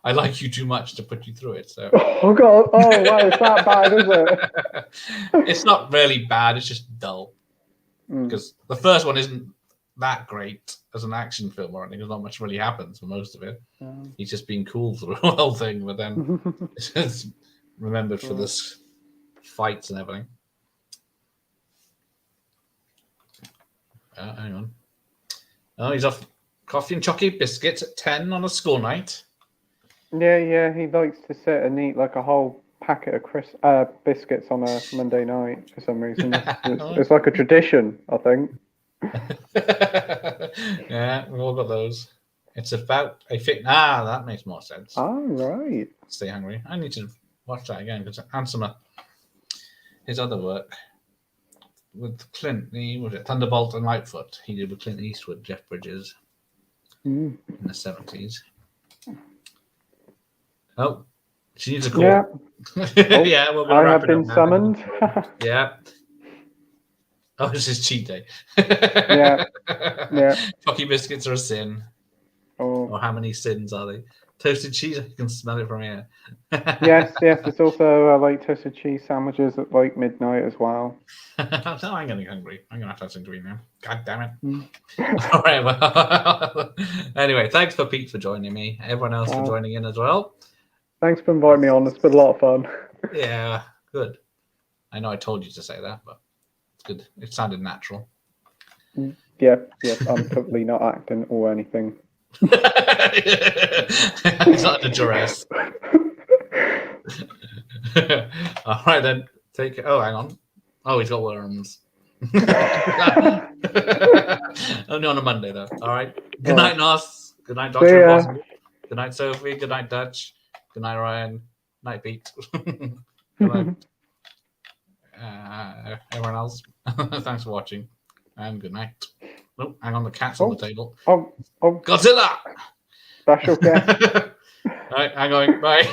I like you too much to put you through it. So. Oh God! Oh wow, it's that bad, is it? It's not really bad. It's just dull. Because the first one isn't that great as an action film or anything. There's not much really happens for most of it. He's just being cool through the whole thing, but then it's remembered for this fights and everything. Hang on. Oh, he's off coffee and chocolate biscuits at 10 on a school night. Yeah, he likes to sit and eat like a whole packet of biscuits on a Monday night for some reason. It's like a tradition, I think. Yeah, we've all got those. It's about a fit. That makes more sense. Oh, right. Stay hungry. I need to watch that again because Handsome, his other work with Clint, was it Thunderbolt and Lightfoot? He did with Clint Eastwood, Jeff Bridges in the 70s. Oh, she needs a call. Yeah. Yeah, well, I have been summoned. Yeah. Oh, this is cheat day. Yeah. Chocky biscuits are a sin. Oh. Or how many sins are they? Toasted cheese, I can smell it from here. Yes. There's also like toasted cheese sandwiches at like midnight as well. So I'm getting hungry. I'm gonna have to have something to eat now. God damn it! All right. Well, anyway, thanks for Pete for joining me. Everyone else for joining in as well. Thanks for inviting me on. It's been a lot of fun. Yeah, good. I know I told you to say that, but it's good. It sounded natural. Yeah. I'm totally not acting or anything. It's not a duress. All right then. Take it. Oh, hang on. Oh, he's got worms. Only on a Monday though. All right. Good night, Nos. Good night, Dr. Boston. Good night, Sophie. Good night, Dutch. Good night, Ryan. Night, Pete. Good night. Everyone else. Thanks for watching. And good night. Oh, hang on, the cat's on the table. Oh. Godzilla! Special guest. All right, I'm going. Bye.